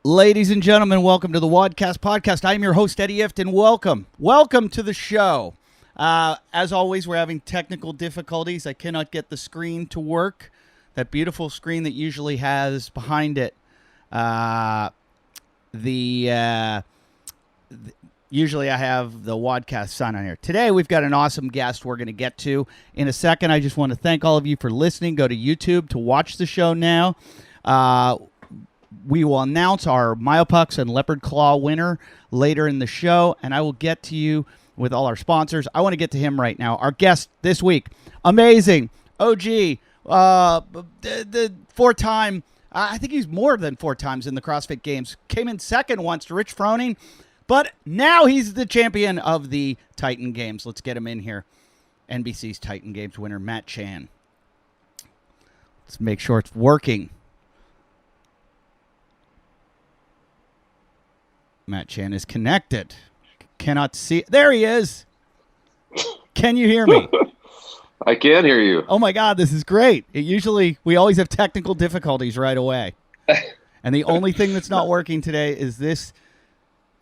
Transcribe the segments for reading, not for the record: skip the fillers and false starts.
Ladies and gentlemen, welcome to the WODcast podcast. I am your host, Eddie Ift, and welcome to the show. As always, we're having technical difficulties. I cannot get the screen to work, that beautiful screen that usually has behind it usually I have the WODcast sign on here. Today, we've got an awesome guest we're going to get to in a second. I just want to thank all of you for listening. Go to YouTube to watch the show now. We will announce our Myopucks and Leopard Claw winner later in the show, and I will get to you with all our sponsors. I want to get to him right now. Our guest this week, amazing, OG, the four-time, I think he's more than four times in the CrossFit Games, came in second once to Rich Froning, but now he's the champion of the Titan Games. Let's get him in here. NBC's Titan Games winner, Matt Chan. Let's make sure it's working. Matt Chan is connected. Cannot see. There he is. Can you hear me? I can hear you. Oh my God, this is great. We always have technical difficulties right away. And the only thing that's not working today is this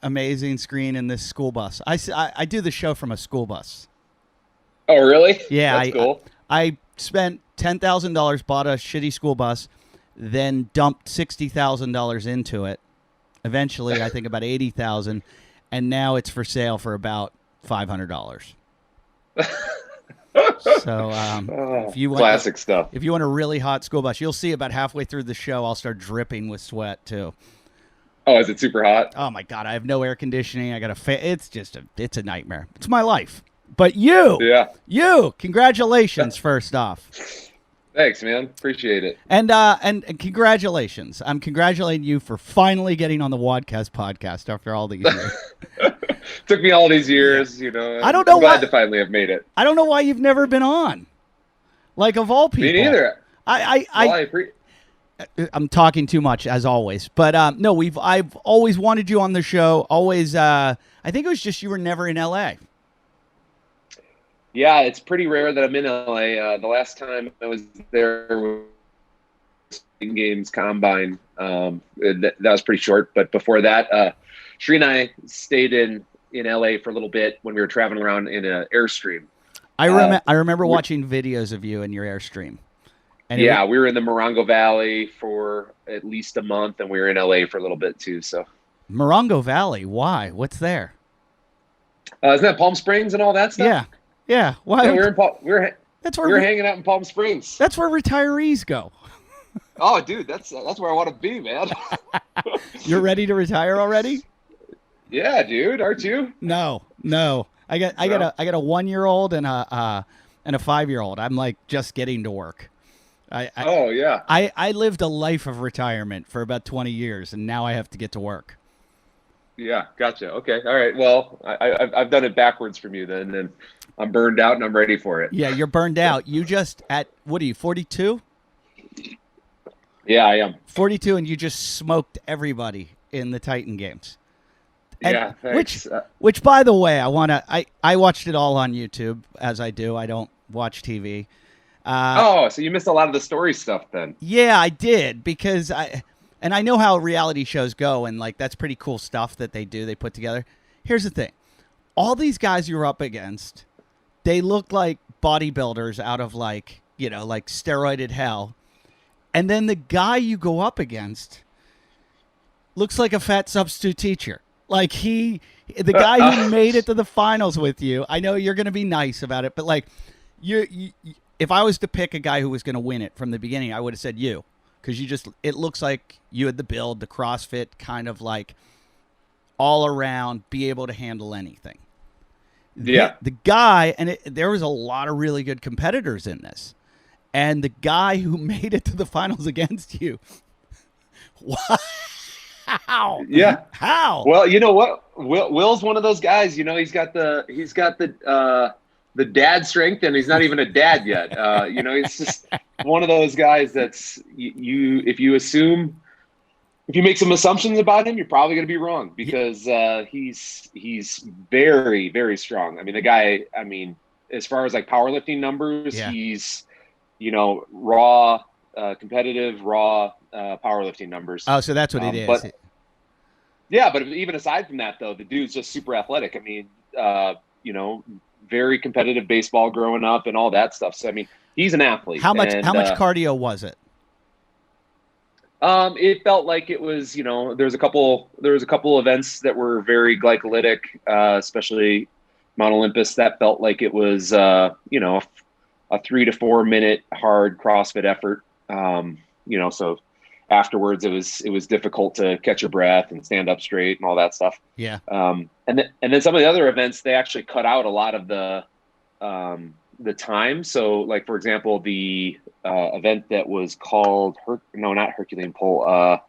amazing screen in this school bus. I do the show from a school bus. Oh, really? Yeah. That's cool. I spent $10,000, bought a shitty school bus, then dumped $60,000 into it. Eventually, I think about $80,000, and now it's for sale for about $500. So, if you want classic stuff. If you want a really hot school bus, you'll see about halfway through the show, I'll start dripping with sweat too. Oh, is it super hot? Oh my God, I have no air conditioning. I got it's a nightmare. It's my life. But you, congratulations first off. Thanks, man. Appreciate it. And congratulations. I'm congratulating you for finally getting on the WODcast podcast after all these years. Took me all these years, you know. I don't know I'm glad to finally have made it. I don't know why you've never been on. Like, of all people. Me neither. I'm talking too much as always. But no, I've always wanted you on the show. Always I think it was just you were never in LA. Yeah, it's pretty rare that I'm in LA. The last time I was there was Games Combine. That was pretty short. But before that, Sheree and I stayed in LA for a little bit when we were traveling around in an Airstream. I remember watching videos of you in your Airstream. And we were in the Morongo Valley for at least a month, and we were in LA for a little bit too. So Morongo Valley, why? What's there? Isn't that Palm Springs and all that stuff? Yeah. Why? Yeah, we were hanging out in Palm Springs. That's where retirees go. Oh, dude, that's where I want to be, man. You're ready to retire already? Yeah, dude. Aren't you? No. I got a 1-year-old and a 5-year-old. I'm like just getting to work. I lived a life of retirement for about 20 years, and now I have to get to work. Yeah, gotcha. Okay, all right. Well, I've done it backwards from you then, and I'm burned out and I'm ready for it. Yeah, you're burned out. You just what are you, 42? Yeah, I am. 42, and you just smoked everybody in the Titan Games. And yeah, thanks. Which, by the way, I watched it all on YouTube, as I do. I don't watch TV. So you missed a lot of the story stuff then. Yeah, I did, because I know how reality shows go, and like that's pretty cool stuff that they put together. Here's the thing. All these guys you were up against, they look like bodybuilders out of like steroided hell. And then the guy you go up against looks like a fat substitute teacher. Like the guy who made it to the finals with you. I know you're going to be nice about it, but like if I was to pick a guy who was going to win it from the beginning, I would have said you. Because it looks like you had the build, the CrossFit kind of like all around, be able to handle anything. Yeah. The guy, and there was a lot of really good competitors in this. And the guy who made it to the finals against you, how? Yeah. How? Well, you know what? Will's one of those guys. You know, he's got the dad strength, and he's not even a dad yet. He's just one of those guys that's if you make some assumptions about him, you're probably going to be wrong because he's very, very strong. I mean, the guy, as far as like powerlifting numbers, he's, raw, competitive, raw powerlifting numbers. Oh, so that's what it is. Yeah, but even aside from that, though, the dude's just super athletic. I mean, you know, very competitive baseball growing up and all that stuff. So I mean, he's an athlete. How much And cardio was it? it felt like it was, you know, there was a couple events that were very glycolytic, especially Mount Olympus. That felt like it was, you know, a 3 to 4 minute hard CrossFit effort. You know, so afterwards it was difficult to catch your breath and stand up straight and all that stuff. Yeah. And then some of the other events, they actually cut out a lot of the time. So like, for example, the event that was called not Herculean Pole.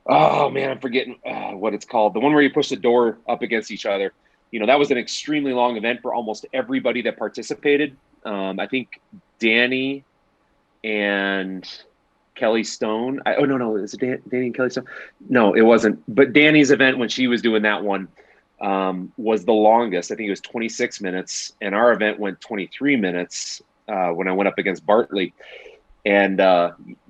Oh man, I'm forgetting what it's called. The one where you push the door up against each other. You know, that was an extremely long event for almost everybody that participated. I think Danny and Kelly Stone. No, is it Danny and Kelly Stone? No, it wasn't. But Danny's event when she was doing that one was the longest. I think it was 26 minutes, and our event went 23 minutes when I went up against Bartley. And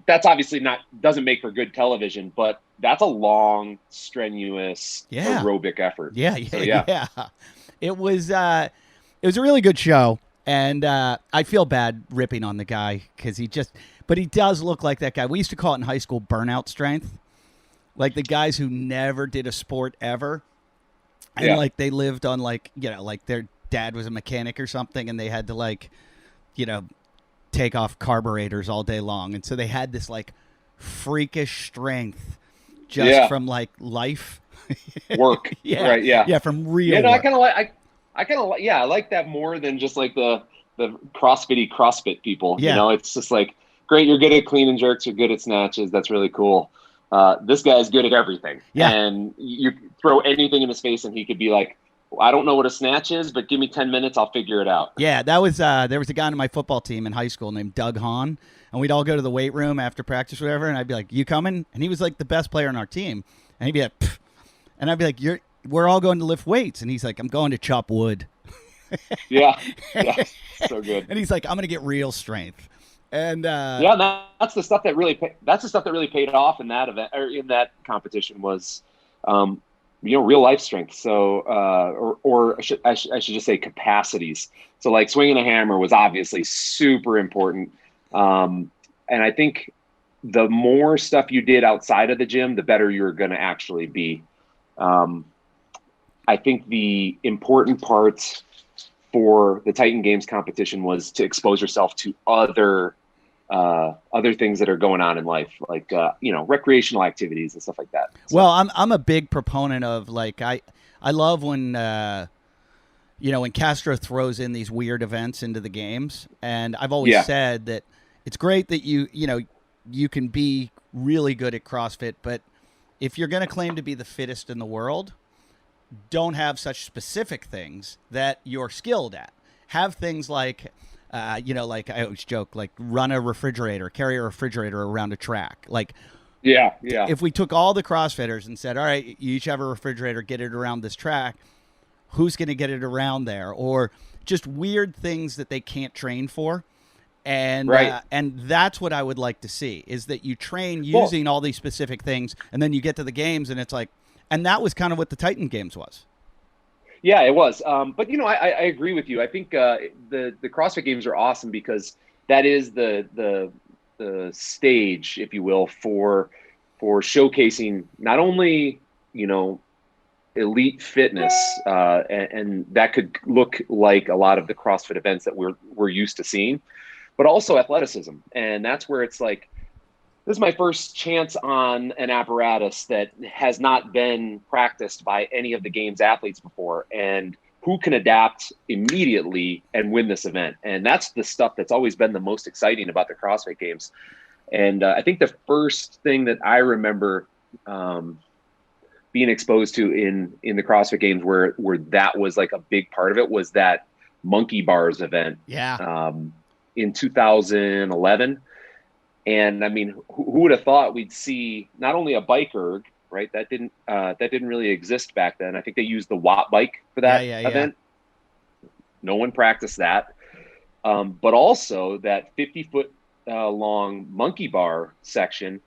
that's obviously doesn't make for good television, but that's a long, strenuous aerobic effort. Yeah. So, yeah. It was a really good show, and I feel bad ripping on the guy because but he does look like that guy. We used to call it in high school burnout strength, like the guys who never did a sport ever, and like they lived on like, you know, like their dad was a mechanic or something, and they had to like, you know, take off carburetors all day long, and so they had this like freakish strength just from like life work. Right. Yeah. From real no, work. I like that more than just like the CrossFit people. You know, it's just like, great, you're good at clean and jerks, you're good at snatches, that's really cool. This guy's good at everything. And you throw anything in his face and he could be like, I don't know what a snatch is, but give me 10 minutes, I'll figure it out. Yeah, that was there was a guy on my football team in high school named Doug Hahn, and we'd all go to the weight room after practice or whatever, and I'd be like, "You coming?" And he was like the best player on our team, and he'd be like, "Pfft." And I'd be like, we're all going to lift weights," and he's like, "I'm going to chop wood." Yeah, so good. And he's like, "I'm going to get real strength." And that's the stuff that really paid off in that event or in that competition was, you know, real life strength. So, or I should just say capacities. So like swinging a hammer was obviously super important. And I think the more stuff you did outside of the gym, the better you're going to actually be. I think the important parts for the Titan Games competition was to expose yourself to other things that are going on in life, like, you know, recreational activities and stuff like that. So. Well, I'm a big proponent of like, I love when, you know, when Castro throws in these weird events into the games. And I've always said that it's great that you know, you can be really good at CrossFit, but if you're going to claim to be the fittest in the world, don't have such specific things that you're skilled at. Have things like, you know, like I always joke, like run a refrigerator, carry a refrigerator around a track. Like, if we took all the CrossFitters and said, all right, you each have a refrigerator, get it around this track, who's going to get it around there? Or just weird things that they can't train for. And and that's what I would like to see, is that you train using all these specific things, and then you get to the games and it's like, and that was kind of what the Titan Games was. Yeah, it was. But, you know, I agree with you. I think the CrossFit Games are awesome because that is the stage, if you will, for showcasing not only, you know, elite fitness, and that could look like a lot of the CrossFit events that we're used to seeing, but also athleticism. And that's where it's like, this is my first chance on an apparatus that has not been practiced by any of the games athletes before, and who can adapt immediately and win this event. And that's the stuff that's always been the most exciting about the CrossFit Games. And I think the first thing that I remember being exposed to in the CrossFit Games where that was like a big part of it was that monkey bars event in 2011. And I mean, who would have thought we'd see not only a bike erg, right? That didn't really exist back then. I think they used the Watt bike for that event. No one practiced that. But also that 50-foot long monkey bar section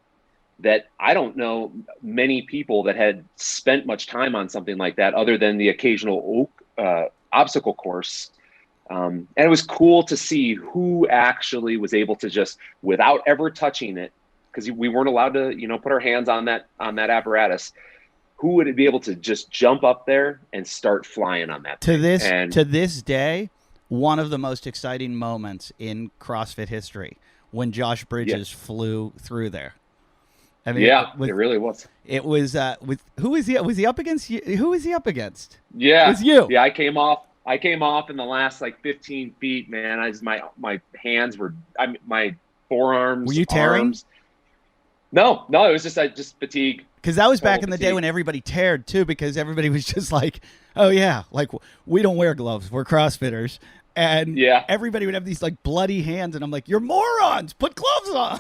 that I don't know many people that had spent much time on something like that other than the occasional obstacle course. And it was cool to see who actually was able to just, without ever touching it, because we weren't allowed to, put our hands on that apparatus, who would be able to just jump up there and start flying on that To thing. this day, one of the most exciting moments in CrossFit history when Josh Bridges flew through there. I mean, it really was. It was with who was he? Was he up against you? Who was he up against? Yeah, it was you. Yeah, I came off in the last like 15 feet, man. My hands were, my forearms. Were you tearing? Arms. No, it was just fatigue. Because that was back in the day when everybody teared too, because everybody was just like, oh yeah, like we don't wear gloves, we're CrossFitters. And everybody would have these like bloody hands, and I'm like, you're morons, put gloves on.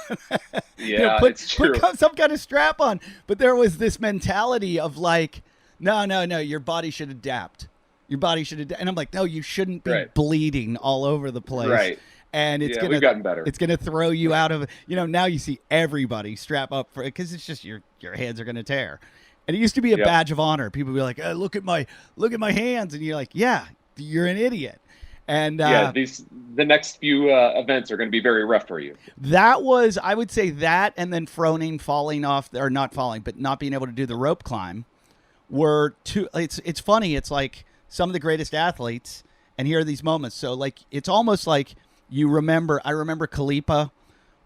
Put some kind of strap on. But there was this mentality of like, no, your body should adapt. Your body should adapt. And I'm like, no, you shouldn't be bleeding all over the place. Right. And it's we've gotten better. It's gonna throw you out of, now you see everybody strap up for it because it's just your hands are gonna tear. And it used to be a badge of honor. People would be like, look at my hands, and you're like, yeah, you're an idiot. And the next few events are going to be very rough for you. That was, I would say that, and then Froning falling off, or not falling, but not being able to do the rope climb were two. It's funny. It's like some of the greatest athletes, and here are these moments. So like, it's almost like I remember Kalipa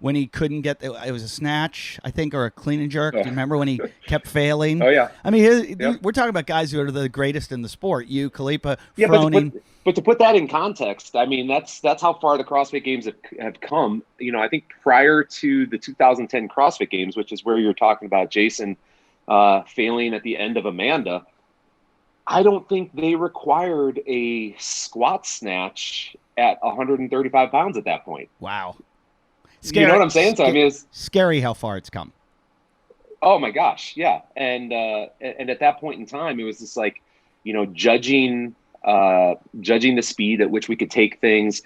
when he couldn't get, it was a snatch, I think, or a clean and jerk. Do you remember when he kept failing? Oh, yeah. I mean, we're talking about guys who are the greatest in the sport. You, Kalipa, Froning. But to put that in context, I mean, that's how far the CrossFit Games have come. I think prior to the 2010 CrossFit Games, which is where you're talking about Jason failing at the end of Amanda, I don't think they required a squat snatch at 135 pounds at that point. Wow. Scary. You know what I'm saying? So I mean, it's scary how far it's come. Oh my gosh, yeah. And at that point in time, it was just like, judging the speed at which we could take things.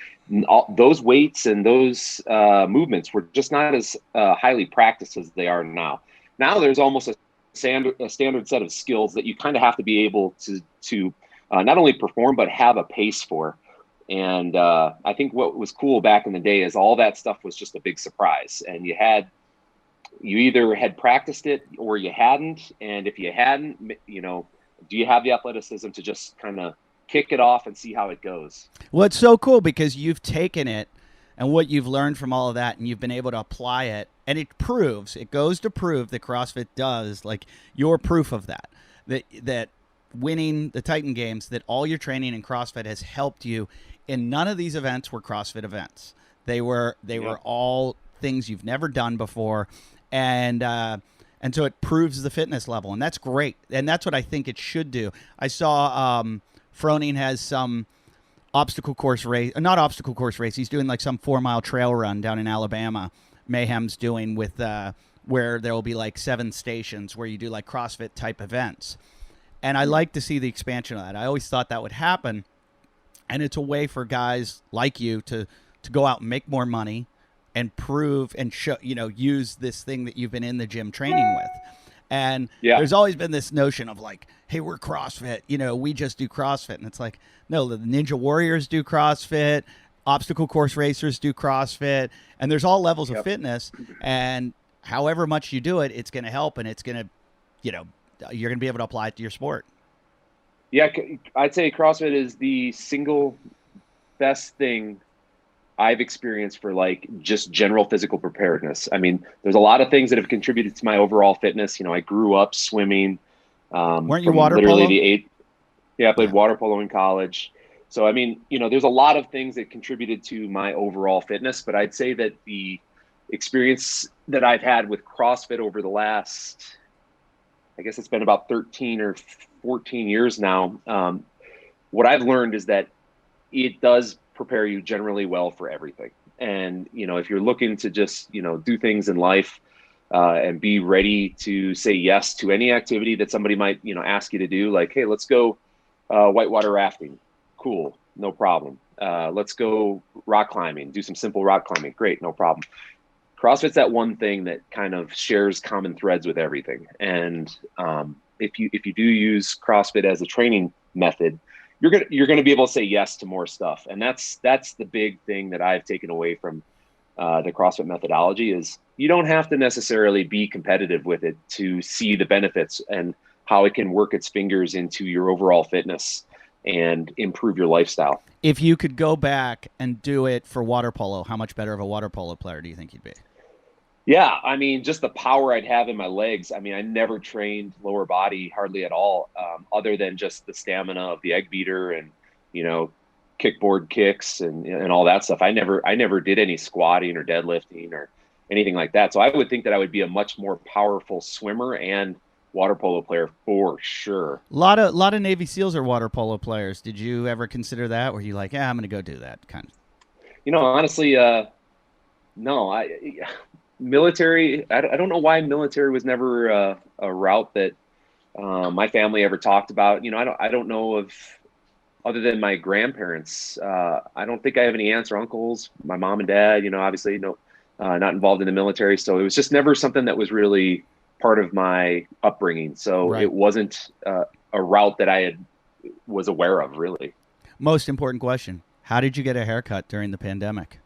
Those weights and those movements were just not as highly practiced as they are now. Now there's almost a standard set of skills that you kind of have to be able to not only perform but have a pace for. And I think what was cool back in the day is all that stuff was just a big surprise. And you either had practiced it or you hadn't. And if you hadn't, do you have the athleticism to just kind of kick it off and see how it goes? Well, it's so cool because you've taken it and what you've learned from all of that, and you've been able to apply it. And it goes to prove that CrossFit does, like, you're proof of that winning the Titan Games, that all your training in CrossFit has helped you. And none of these events were CrossFit events. They were all things you've never done before. And so it proves the fitness level, and that's great. And that's what I think it should do. I saw Froning has some obstacle course race, not obstacle course race. He's doing like some 4-mile trail run down in Alabama. Mayhem's doing with where there will be like 7 stations where you do like CrossFit type events. And I like to see the expansion of that. I always thought that would happen. And it's a way for guys like you to go out and make more money and prove and show, use this thing that you've been in the gym training with. And there's always been this notion of like, hey, we're CrossFit, we just do CrossFit. And it's like, no, the Ninja Warriors do CrossFit, obstacle course racers do CrossFit, and there's all levels of fitness. And however much you do it, it's going to help, and it's going to, you're going to be able to apply it to your sport. Yeah, I'd say CrossFit is the single best thing I've experienced for like just general physical preparedness. I mean, there's a lot of things that have contributed to my overall fitness. I grew up swimming. Weren't you water polo? I played water polo in college. So, I mean, there's a lot of things that contributed to my overall fitness, but I'd say that the experience that I've had with CrossFit over the last, I guess it's been about 13 or 14 years now. What I've learned is that it does prepare you generally well for everything. And, if you're looking to just, do things in life and be ready to say yes to any activity that somebody might, ask you to do, like, hey, let's go whitewater rafting. Cool. No problem. Let's go rock climbing, do some simple rock climbing. Great. No problem. CrossFit's that one thing that kind of shares common threads with everything. And if you do use CrossFit as a training method, you're gonna be able to say yes to more stuff. And that's the big thing that I've taken away from the CrossFit methodology is you don't have to necessarily be competitive with it to see the benefits and how it can work its fingers into your overall fitness and improve your lifestyle. If you could go back and do it for water polo, how much better of a water polo player do you think you'd be? Yeah, I mean, just the power I'd have in my legs. I mean, I never trained lower body hardly at all, other than just the stamina of the egg beater and, kickboard kicks and all that stuff. I never did any squatting or deadlifting or anything like that. So I would think that I would be a much more powerful swimmer and water polo player for sure. A lot of Navy SEALs are water polo players. Did you ever consider that? Were you like, I'm going to go do that kind of? Honestly, no. Military. I don't know why military was never a route that my family ever talked about. I don't know of, other than my grandparents. I don't think I have any aunts or uncles. My mom and dad, obviously, no, not involved in the military. So it was just never something that was really part of my upbringing. So Right. It wasn't a route that I was aware of, really. Most important question: how did you get a haircut during the pandemic?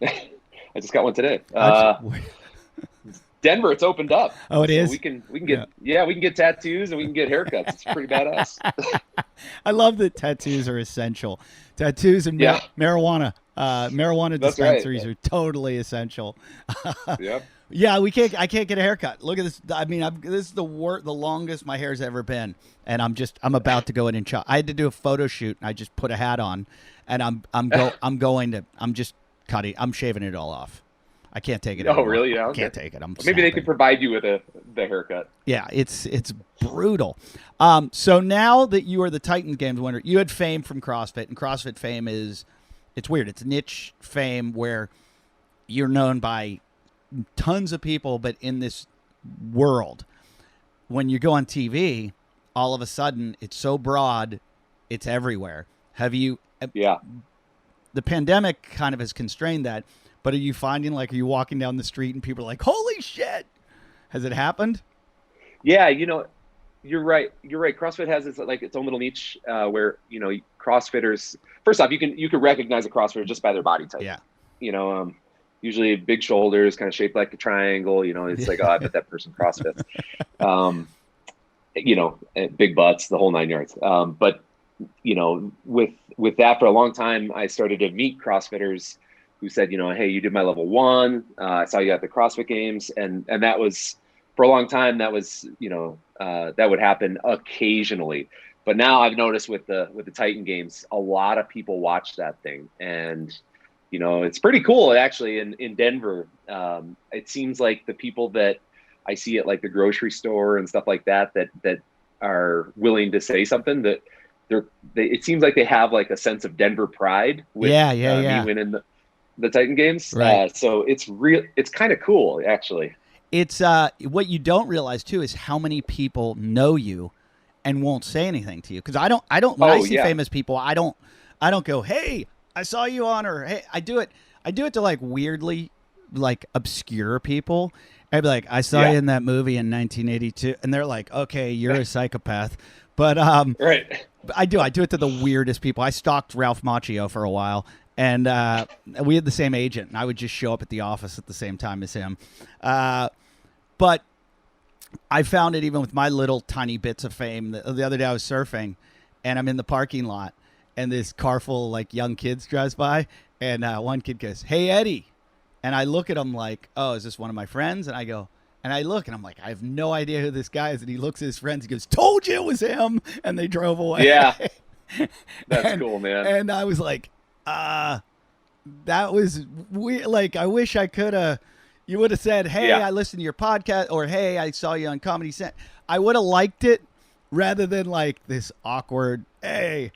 I just got one today. Denver, it's opened up. Oh, it is? We can get we can get tattoos and we can get haircuts. It's pretty badass. I love that tattoos are essential. Tattoos and marijuana. Marijuana That's dispensaries right. are totally essential. Yep. Yeah, I can't get a haircut. Look at this. I mean, this is the longest my hair's ever been, and I'm about to go in and chop. I had to do a photo shoot, and I just put a hat on, and I'm just cutting. I'm shaving it all off. I can't take it anymore. Oh, really? Yeah. I Okay. can't take it. I'm Maybe they snapping. could provide you with the haircut. Yeah, it's brutal. So now that you are the Titan Games winner, you had fame from CrossFit, and CrossFit fame it's weird. It's niche fame where you're known by tons of people, but in this world, when you go on TV, all of a sudden it's so broad, it's everywhere. Have you? Yeah. The pandemic kind of has constrained that, but are you finding are you walking down the street and people are like, "Holy shit"? Has it happened? Yeah, you're right. You're right. CrossFit has its own little niche where CrossFitters. First off, you can recognize a CrossFitter just by their body type. Yeah. Usually big shoulders, kind of shaped like a triangle. It's like, oh, I bet that person CrossFits. Big butts, the whole 9 yards. But with that for a long time, I started to meet CrossFitters who said, hey, you did my level 1. I saw you at the CrossFit Games, and that was for a long time. That was that would happen occasionally. But now I've noticed with the Titan Games, a lot of people watch that thing, and it's pretty cool actually. In Denver, it seems like the people that I see at the grocery store and stuff like that are willing to say something that it seems like they have a sense of Denver pride with me winning the Titan Games. Right. So it's kind of cool actually. It's what you don't realize too is how many people know you and won't say anything to you. Because I don't when I see famous people, I don't go, "Hey, I saw you on," or "Hey," I do it to weirdly obscure people. I'd be like, "I saw you in that movie in 1982," and they're like, "Okay, you're a psychopath." But right. I do it to the weirdest people. I stalked Ralph Macchio for a while, and we had the same agent, and I would just show up at the office at the same time as him. But I found it even with my little tiny bits of fame. The other day I was surfing, and I'm in the parking lot, and this car full of young kids drives by, and one kid goes, "Hey, Eddie," and I look at him like, "Oh, is this one of my friends?" And I go. And I look, and I'm like, I have no idea who this guy is. And he looks at his friends. He goes, "Told you it was him." And they drove away. Yeah. That's cool, man. And I was like, that was weird. I wish I could have. You would have said, "Hey, I listened to your podcast," or "Hey, I saw you on Comedy Central." I would have liked it rather than this awkward, "Hey."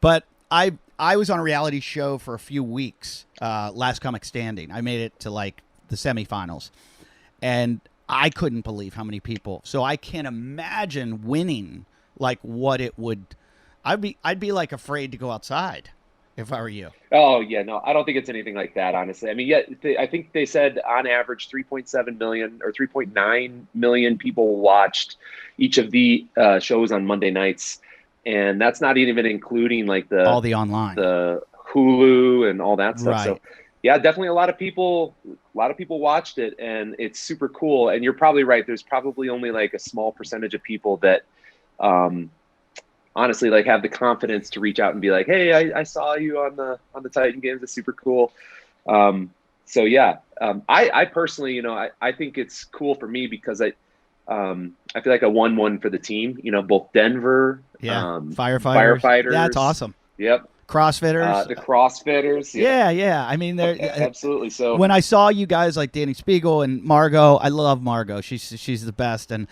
But I was on a reality show for a few weeks, Last Comic Standing. I made it to the semifinals. And I couldn't believe how many people. So I can't imagine winning what it would. I'd be afraid to go outside. if I were you. Oh yeah, no, I don't think it's anything like that, honestly. I mean, yeah, I think they said on average 3.7 million or 3.9 million people watched each of the shows on Monday nights, and that's not even including like All the online. the Hulu and all that stuff. So Right. yeah, definitely a lot of people watched it, and it's super cool. And you're probably right. There's probably only like a small percentage of people that um, honestly like have the confidence to reach out and be like, hey, I saw you on the Titan Games. It's super cool. um, so yeah, I personally, I think it's cool for me because I feel like I won one for the team, both Denver, Yeah. Firefighters. Yeah, it's firefighters. awesome. Yep. CrossFitters. The CrossFitters. Yeah, Yeah, yeah. I mean, absolutely. So when I saw you guys like Danny Spiegel and Margot, I love Margot. She's the best. And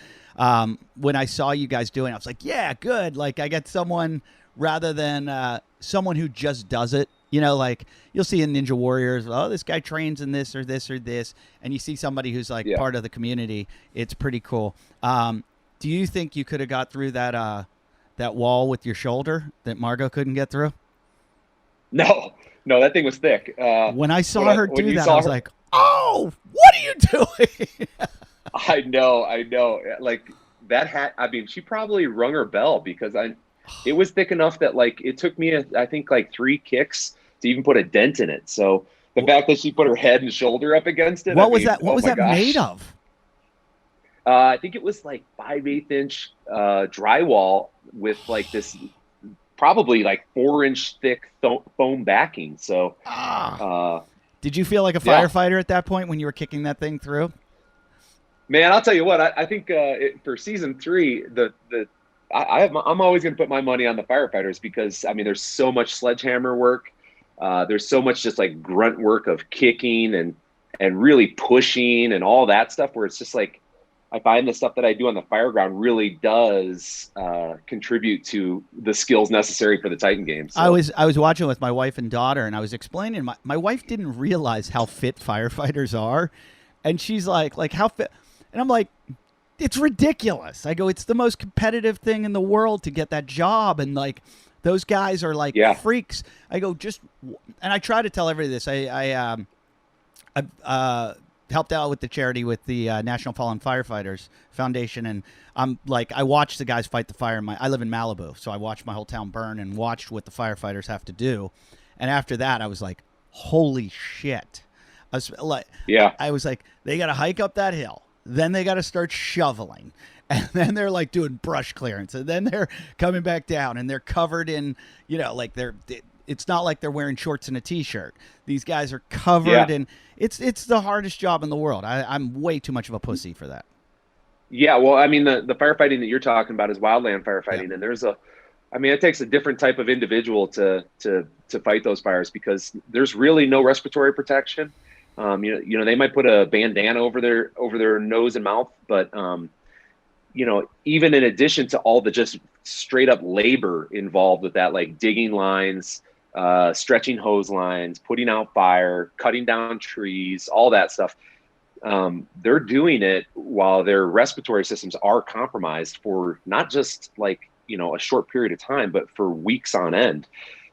when I saw you guys doing it, I was like, yeah, good. Like I get someone rather than someone who just does it. Like you'll see in Ninja Warriors, oh, this guy trains in this or this or this, and you see somebody who's like yeah. part of the community. It's pretty cool. Do you think you could have got through that wall with your shoulder that Margot couldn't get through? No, that thing was thick. When I saw her do that, I was her, like, "Oh, what are you doing?" I know. Like that hat. I mean, she probably rung her bell because it was thick enough that like it took me, I think, like 3 kicks to even put a dent in it. So the fact that she put her head and shoulder up against it. What was that? What was that made of? I think it was like 5/8 inch drywall with like this probably like 4-inch thick foam backing. So, did you feel like a firefighter at that point when you were kicking that thing through? Man, I'll tell you what. I think for season 3, I'm always going to put my money on the firefighters because I mean, there's so much sledgehammer work. There's so much just like grunt work of kicking and really pushing and all that stuff where it's just like, I find the stuff that I do on the fireground really does contribute to the skills necessary for the Titan Games. So. I was watching with my wife and daughter, and I was explaining. My wife didn't realize how fit firefighters are, and she's like how fit, and I'm like, it's ridiculous. I go, it's the most competitive thing in the world to get that job, and like those guys are like freaks. I go and I try to tell everybody this. I helped out with the charity with the National Fallen Firefighters Foundation, and I watched the guys fight the fire. I live in Malibu, so I watched my whole town burn and watched what the firefighters have to do. And after that, I was like, holy shit. I was like, they got to hike up that hill. Then they got to start shoveling. And then they're like doing brush clearance. And then they're coming back down and they're covered in, like it's not like they're wearing shorts and a t-shirt. These guys are covered in, it's the hardest job in the world. I'm way too much of a pussy for that. Yeah. Well, I mean, the firefighting that you're talking about is wildland firefighting. Yeah. And it takes a different type of individual to fight those fires because there's really no respiratory protection. They might put a bandana over their nose and mouth, but even in addition to all the just straight up labor involved with that, like digging lines, stretching hose lines, putting out fire, cutting down trees, all that stuff. They're doing it while their respiratory systems are compromised for not just like, a short period of time, but for weeks on end.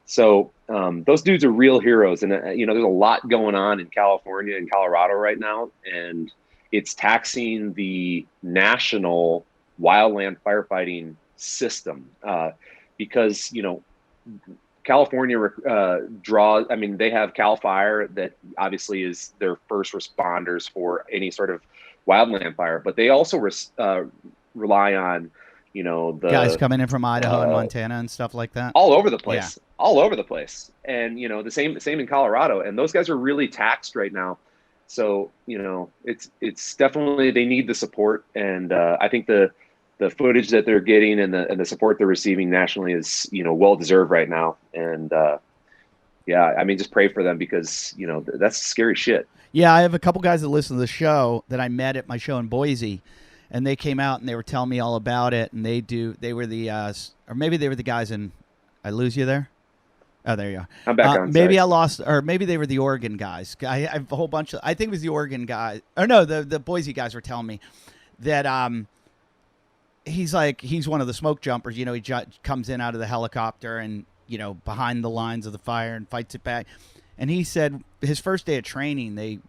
So those dudes are real heroes. And, there's a lot going on in California and Colorado right now. And it's taxing the national wildland firefighting system because, California draws, they have CAL FIRE that obviously is their first responders for any sort of wildland fire, but they also rely on, the guys coming in from Idaho and Montana and stuff like that. All over the place, all over the place. And, the same in Colorado. And those guys are really taxed right now. So, it's definitely, they need the support. And I think the footage that they're getting and the support they're receiving nationally is, well-deserved right now. And just pray for them because, that's scary shit. Yeah. I have a couple guys that listen to the show that I met at my show in Boise, and they came out and they were telling me all about it. And they were the, or maybe they were the guys in, I lose you there? Oh, there you are. I'm back on. Maybe I lost, or maybe they were the Oregon guys. I have a whole bunch of, I think it was the Oregon guys. Or no, the Boise guys were telling me that, he's one of the smoke jumpers. He comes in out of the helicopter and behind the lines of the fire and fights it back. And he said his first day of training, they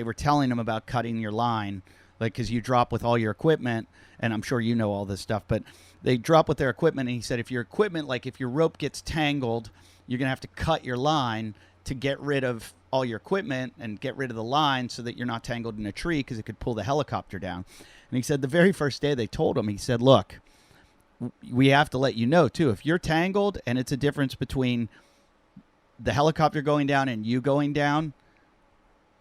were telling him about cutting your line, like, because you drop with all your equipment, and I'm sure you know all this stuff, but they drop with their equipment. And he said if your equipment, like if your rope gets tangled, you're going to have to cut your line to get rid of all your equipment and get rid of the line so that you're not tangled in a tree because it could pull the helicopter down. And he said the very first day they told him, he said, look, we have to let you know, too, if you're tangled and it's a difference between the helicopter going down and you going down,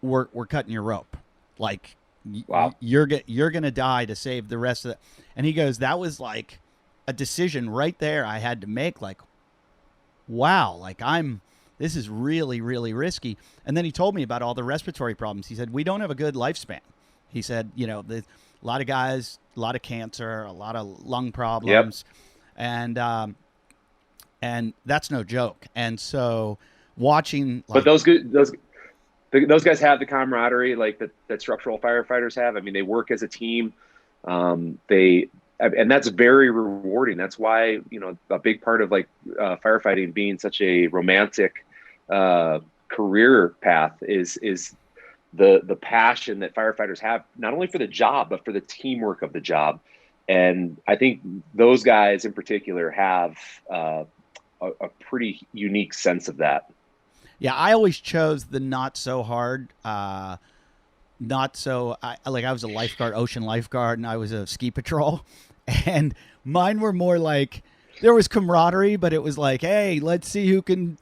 we're cutting your rope. Like, wow. you're going to die to save the rest of it. And he goes, that was like a decision right there I had to make. Like, wow, like this is really, really risky. And then he told me about all the respiratory problems. He said, we don't have a good lifespan. He said, a lot of guys, a lot of cancer, a lot of lung problems. Yep. And that's no joke. And so watching, but those guys have the camaraderie like that structural firefighters have. I mean, they work as a team. And that's very rewarding. That's why, a big part of firefighting being such a romantic career path is the passion that firefighters have, not only for the job, but for the teamwork of the job. And I think those guys in particular have a pretty unique sense of that. Yeah, I always chose the not so hard. I was a lifeguard, ocean lifeguard, and I was a ski patrol. And mine were more like, there was camaraderie, but it was like, hey, let's see who can,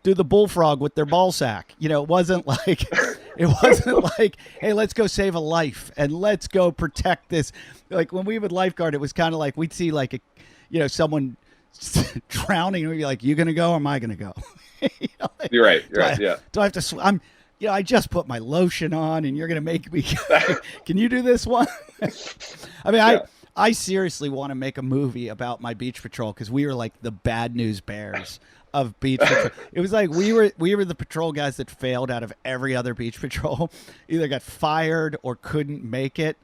do the bullfrog with their ball sack. It wasn't like, hey, let's go save a life and let's go protect this. Like when we would lifeguard, it was kind of like, we'd see like someone drowning and we'd be like, you going to go or am I going to go? You're right. Yeah. Do I have to swim? I just put my lotion on and you're going to make me, can you do this one? I mean, yeah. I seriously want to make a movie about my beach patrol because we were like the bad news bears of beach patrol. It was like we were the patrol guys that failed out of every other beach patrol, either got fired or couldn't make it.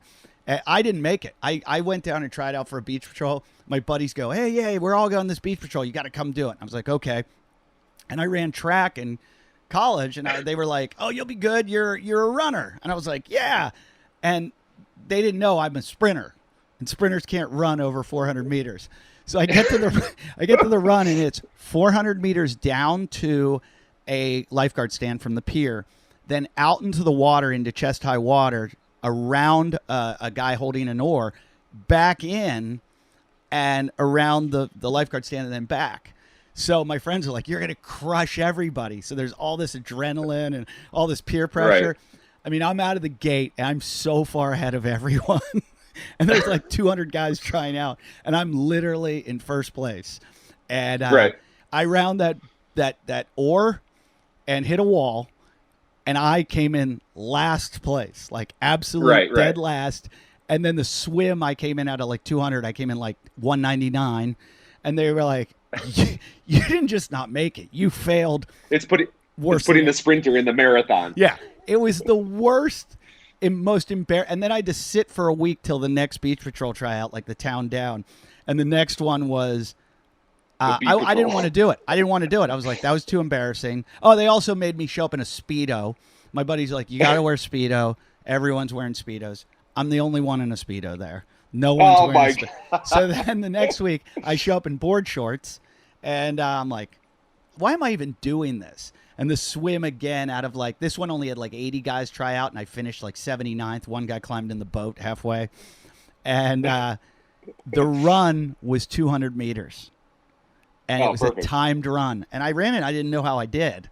I didn't make it. I went down and tried out for a beach patrol. My buddies go, hey, we're all going this beach patrol. You got to come do it. I was like, okay. And I ran track in college, and they were like, oh, you'll be good. You're a runner. And I was like, yeah. And they didn't know I'm a sprinter. And sprinters can't run over 400 meters. So I get to the run, and it's 400 meters down to a lifeguard stand from the pier, then out into the water, into chest-high water, around a guy holding an oar, back in, and around the lifeguard stand, and then back. So my friends are like, you're going to crush everybody. So there's all this adrenaline and all this peer pressure. Right. I mean, I'm out of the gate, and I'm so far ahead of everyone. And there's like 200 guys trying out, and I'm literally in first place. And I round that oar and hit a wall, and I came in last place, like absolute dead last. And then the swim, I came in out of like 200. I came in like 199, and they were like, "You didn't just not make it; you failed." It's putting the sprinter in the marathon. Yeah, it was the worst. Most embarrassing. And then I had to sit for a week till the next beach patrol tryout, like the town down. And the next one was, I didn't want to do it. I was like, that was too embarrassing. Oh, they also made me show up in a Speedo. My buddy's like, you got to wear Speedo. Everyone's wearing Speedos. I'm the only one in a Speedo there. No one's wearing a Speedo. So then the next week, I show up in board shorts. And I'm like, why am I even doing this? And the swim again out of like, this one only had like 80 guys try out, and I finished like 79th. One guy climbed in the boat halfway. And the run was 200 meters. And it was perfect. A timed run. And I ran it. I didn't know how I did.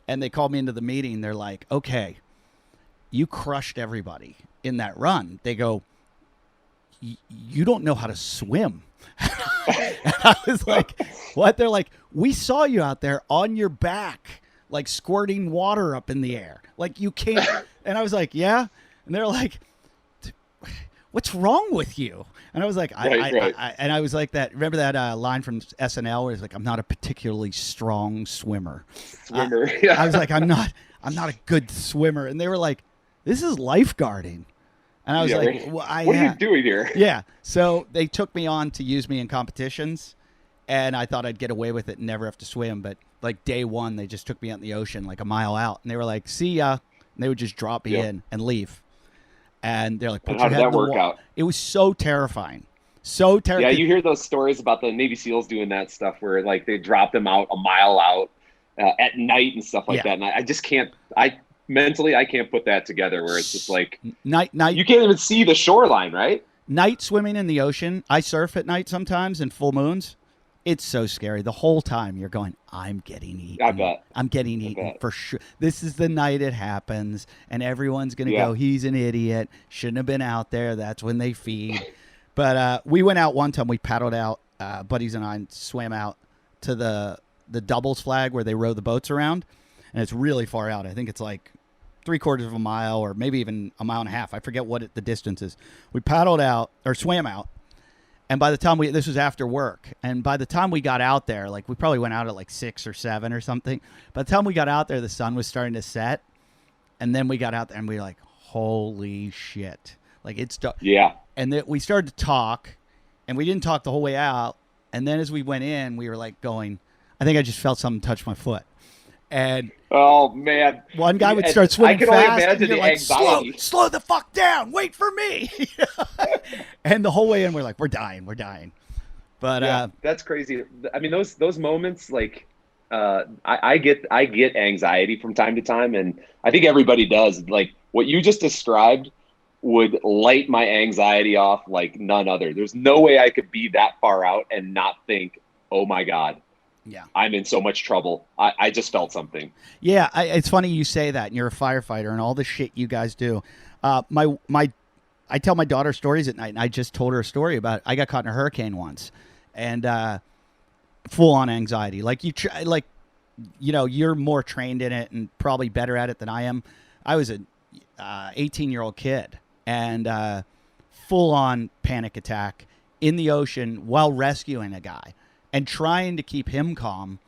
And they called me into the meeting. They're like, okay, you crushed everybody in that run. They go, you don't know how to swim. And I was like, what? They're like, we saw you out there on your back, like squirting water up in the air. Like you can't. And I was like, yeah. And they're like, what's wrong with you? And I was like, I was like that. Remember that line from SNL where it's like, I'm not a particularly strong swimmer. Yeah. I was like, I'm not a good swimmer. And they were like, this is lifeguarding. And I was like, well, what are you doing here? Yeah. So they took me on to use me in competitions. And I thought I'd get away with it and never have to swim. But like day one, they just took me out in the ocean like a mile out, and they were like, "See ya," and they would just drop me in and leave. And they're like, "Put And your how did head that in the work water." out? It was so terrifying, so Yeah, terrifying. you hear those stories about the Navy SEALs doing that stuff where like they drop them out a mile out at night and stuff like that. And I just can't. Mentally I can't put that together. Where it's just like night. You can't even see the shoreline, right? Night swimming in the ocean. I surf at night sometimes in full moons. It's so scary. The whole time you're going, I'm getting eaten. I bet. I'm getting eaten for sure. This is the night it happens, and everyone's going to go, he's an idiot. Shouldn't have been out there. That's when they feed. But we went out one time. We paddled out. Buddies and I swam out to the doubles flag where they row the boats around, and it's really far out. I think it's like 3/4 of a mile or maybe even a mile and a half. I forget what the distance is. We paddled out or swam out. And by the time this was after work, and by the time we got out there, like we probably went out at like 6 or 7 or something. By the time we got out there, the sun was starting to set. And then we got out there and we were like, holy shit. Like it's dark. Yeah. And then we started to talk, and we didn't talk the whole way out. And then as we went in, we were like going, I think I just felt something touch my foot. And oh man, one guy would start swimming fast. I can only imagine the anxiety. Slow the fuck down. Wait for me. And the whole way in, we're like, we're dying. But that's crazy. I mean, those moments, like, I get anxiety from time to time, and I think everybody does. Like what you just described would light my anxiety off like none other. There's no way I could be that far out and not think, oh my God. Yeah, I'm in so much trouble. I just felt something. Yeah, it's funny you say that. And you're a firefighter, and all the shit you guys do. I tell my daughter stories at night, and I just told her a story about I got caught in a hurricane once, and full on anxiety. Like you're more trained in it and probably better at it than I am. I was an 18-year-old kid, and full on panic attack in the ocean while rescuing a guy. And trying to keep him calm,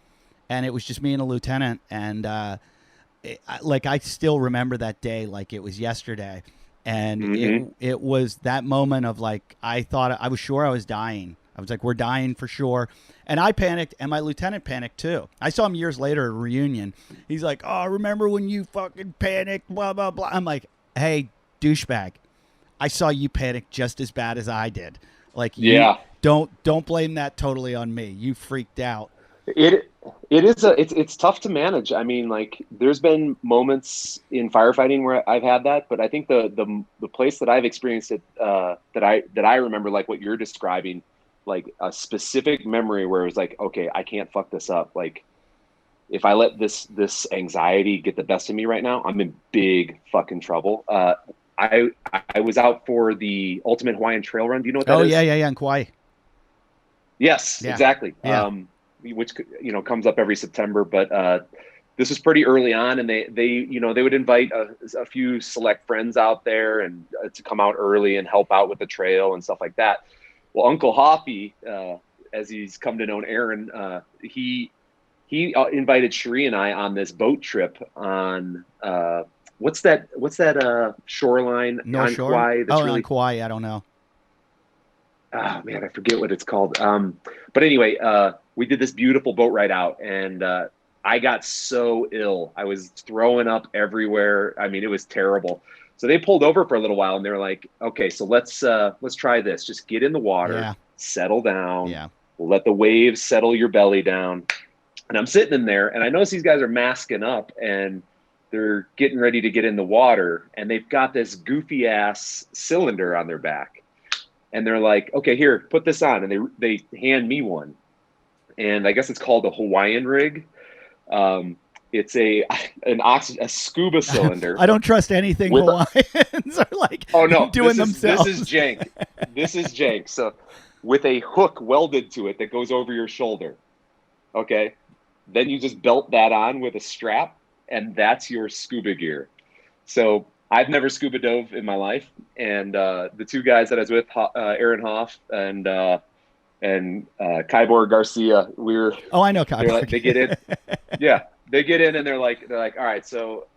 and it was just me and a lieutenant, and I still remember that day like it was yesterday, and it was that moment of like I was sure I was dying. I was like, we're dying for sure, and I panicked, and my lieutenant panicked too. I saw him years later at a reunion. He's like, "Oh, remember when you fucking panicked?" Blah blah blah. I'm like, "Hey, douchebag, I saw you panic just as bad as I did." Like, Don't blame that totally on me. You freaked out. It's tough to manage. I mean, like there's been moments in firefighting where I've had that, but I think the place that I've experienced it that I remember, like what you're describing, like a specific memory where it was like, okay, I can't fuck this up. Like if I let this anxiety get the best of me right now, I'm in big fucking trouble. I was out for the Ultimate Hawaiian Trail Run. Do you know what that is? Oh, yeah, in Kauai. Yes, exactly. Yeah. Which comes up every September, but this was pretty early on, and they would invite a few select friends out there and to come out early and help out with the trail and stuff like that. Well, Uncle Hoppy, as he's come to know Aaron, he invited Sheree and I on this boat trip on what's that shoreline North on Shore? Kauai? On Kauai, I don't know. Oh man, I forget what it's called. But anyway, we did this beautiful boat ride out, and I got so ill. I was throwing up everywhere. I mean, it was terrible. So they pulled over for a little while, and they were like, "Okay, so let's try this. Just get in the water, settle down, let the waves settle your belly down." And I'm sitting in there, and I notice these guys are masking up, and they're getting ready to get in the water, and they've got this goofy ass cylinder on their back. And they're like, "Okay, here, put this on." And they hand me one. And I guess it's called a Hawaiian rig. It's a scuba cylinder. I don't trust anything Hawaiians are like doing themselves. This is jank. This is jank. So with a hook welded to it that goes over your shoulder. Okay. Then you just belt that on with a strap, and that's your scuba gear. So I've never scuba dove in my life, and the two guys that I was with, Aaron Hoff and Kybor Garcia, I know Kybor. Like, they get in, they get in, and they're like, all right, so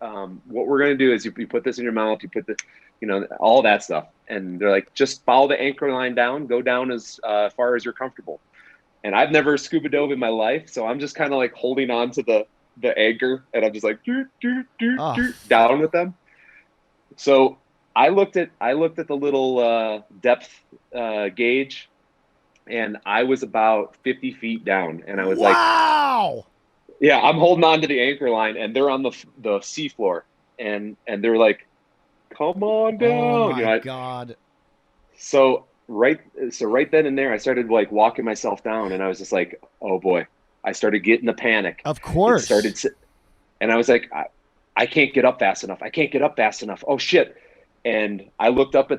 what we're gonna do is you put this in your mouth, you put the, all that stuff, and they're like, just follow the anchor line down, go down as far as you're comfortable. and I've never scuba dove in my life. So I'm just kind of like holding on to the anchor, and I'm just like down with them. So I looked at the little depth gauge, and I was about 50 feet down, and I was like, wow. Yeah, I'm holding on to the anchor line, and they're on the seafloor, and they're like, "Come on down!" Oh my God! So right then and there, I started like walking myself down, and I was just like, "Oh boy!" I started getting the panic. Of course. And I was like, I can't get up fast enough. I can't get up fast enough. Oh shit! And I looked up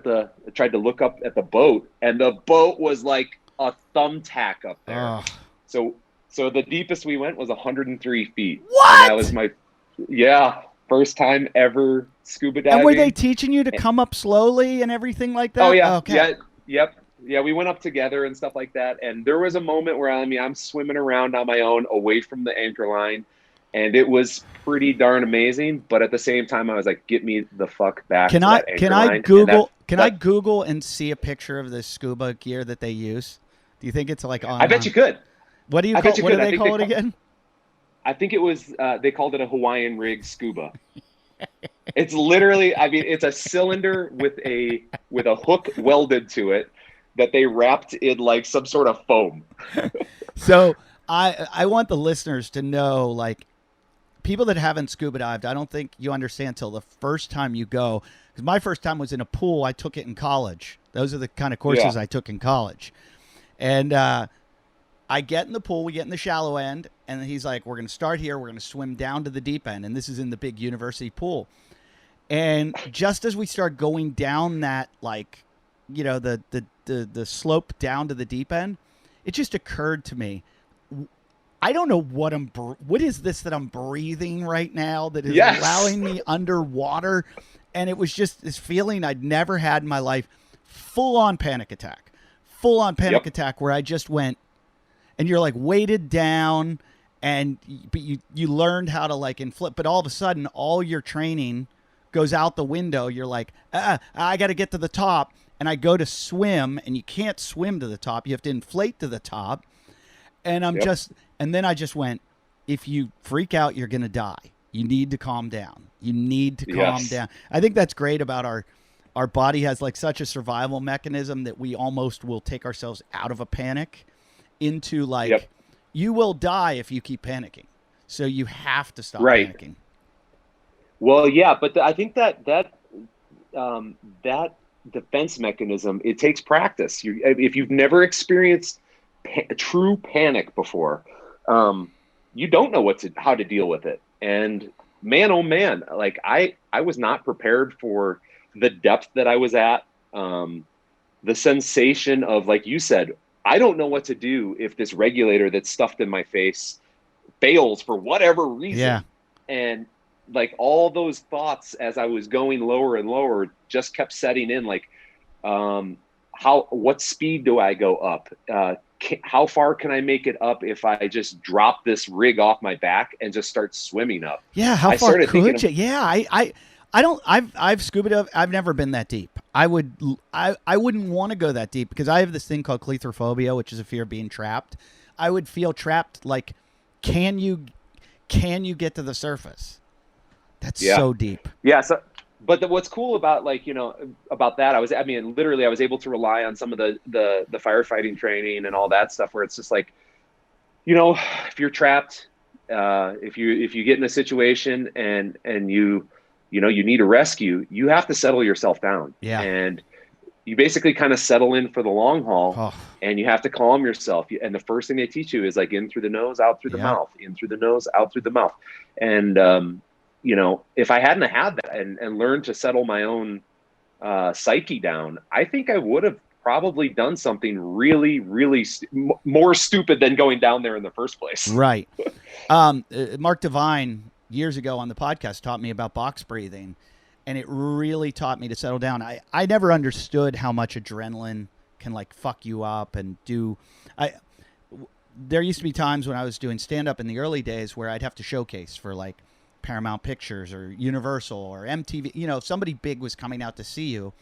tried to look up at the boat, and the boat was like a thumbtack up there. Oh. So the deepest we went was 103 feet. What? And that was my, first time ever scuba diving. And were they teaching you to come up slowly and everything like that? Oh yeah. Okay. Yeah. Yep. Yeah. We went up together and stuff like that. And there was a moment where I'm swimming around on my own away from the anchor line. And it was pretty darn amazing. But at the same time, I was like, get me the fuck back to that anchor line. I Google and see a picture of the scuba gear that they use? Do you think it's like on? I bet you could. What do they call it again? I think it was, they called it a Hawaiian rig scuba. It's literally, it's a cylinder with a hook welded to it that they wrapped in like some sort of foam. So I want the listeners to know, like, people that haven't scuba dived, I don't think you understand till the first time you go. Because my first time was in a pool. I took it in college. Those are the kind of courses I took in college. And I get in the pool, we get in the shallow end, and he's like, we're going to start here. We're going to swim down to the deep end. And this is in the big university pool. And just as we start going down that, like, you know, the slope down to the deep end, it just occurred to me, I don't know what is this that I'm breathing right now that is allowing me underwater? And it was just this feeling I'd never had in my life. Full on panic attack where I just went, and you're like weighted down, but you learned how to like inflate, but all of a sudden all your training goes out the window. You're like, I got to get to the top, and I go to swim, and you can't swim to the top. You have to inflate to the top. And and then I just went, if you freak out, you're going to die. You need to calm down. Calm down. I think that's great about our body has like such a survival mechanism that we almost will take ourselves out of a panic into like, you will die if you keep panicking. So you have to stop panicking. Well, yeah, but I think that defense mechanism, it takes practice. If you've never experienced true panic before, you don't know how to deal with it. And man, oh man, like I was not prepared for the depth that I was at. The sensation of, like you said, I don't know what to do if this regulator that's stuffed in my face fails for whatever reason. Yeah. And like all those thoughts as I was going lower and lower just kept setting in, like, what speed do I go up? How far can I make it up if I just drop this rig off my back and just start swimming up? Yeah. How far could you? Yeah. I've scuba dived. I've never been that deep. I wouldn't want to go that deep because I have this thing called Clethrophobia, which is a fear of being trapped. I would feel trapped. Like, can you get to the surface? That's so deep. Yeah. So, but what's cool about, like, you know, about that, I was able to rely on some of the firefighting training and all that stuff where it's just like, you know, if you're trapped, if you get in a situation and you need a rescue, you have to settle yourself down. Yeah. And you basically kind of settle in for the long haul, and you have to calm yourself. And the first thing they teach you is like in through the nose, out through the mouth, in through the nose, out through the mouth. And, you know, if I hadn't had that and learned to settle my own psyche down, I think I would have probably done something really, really more stupid than going down there in the first place. Right. Mark Devine years ago on the podcast taught me about box breathing, and it really taught me to settle down. I never understood how much adrenaline can like fuck you up and do. There used to be times when I was doing stand-up in the early days where I'd have to showcase for like Paramount Pictures or Universal or MTV. You know, if somebody big was coming out to see you,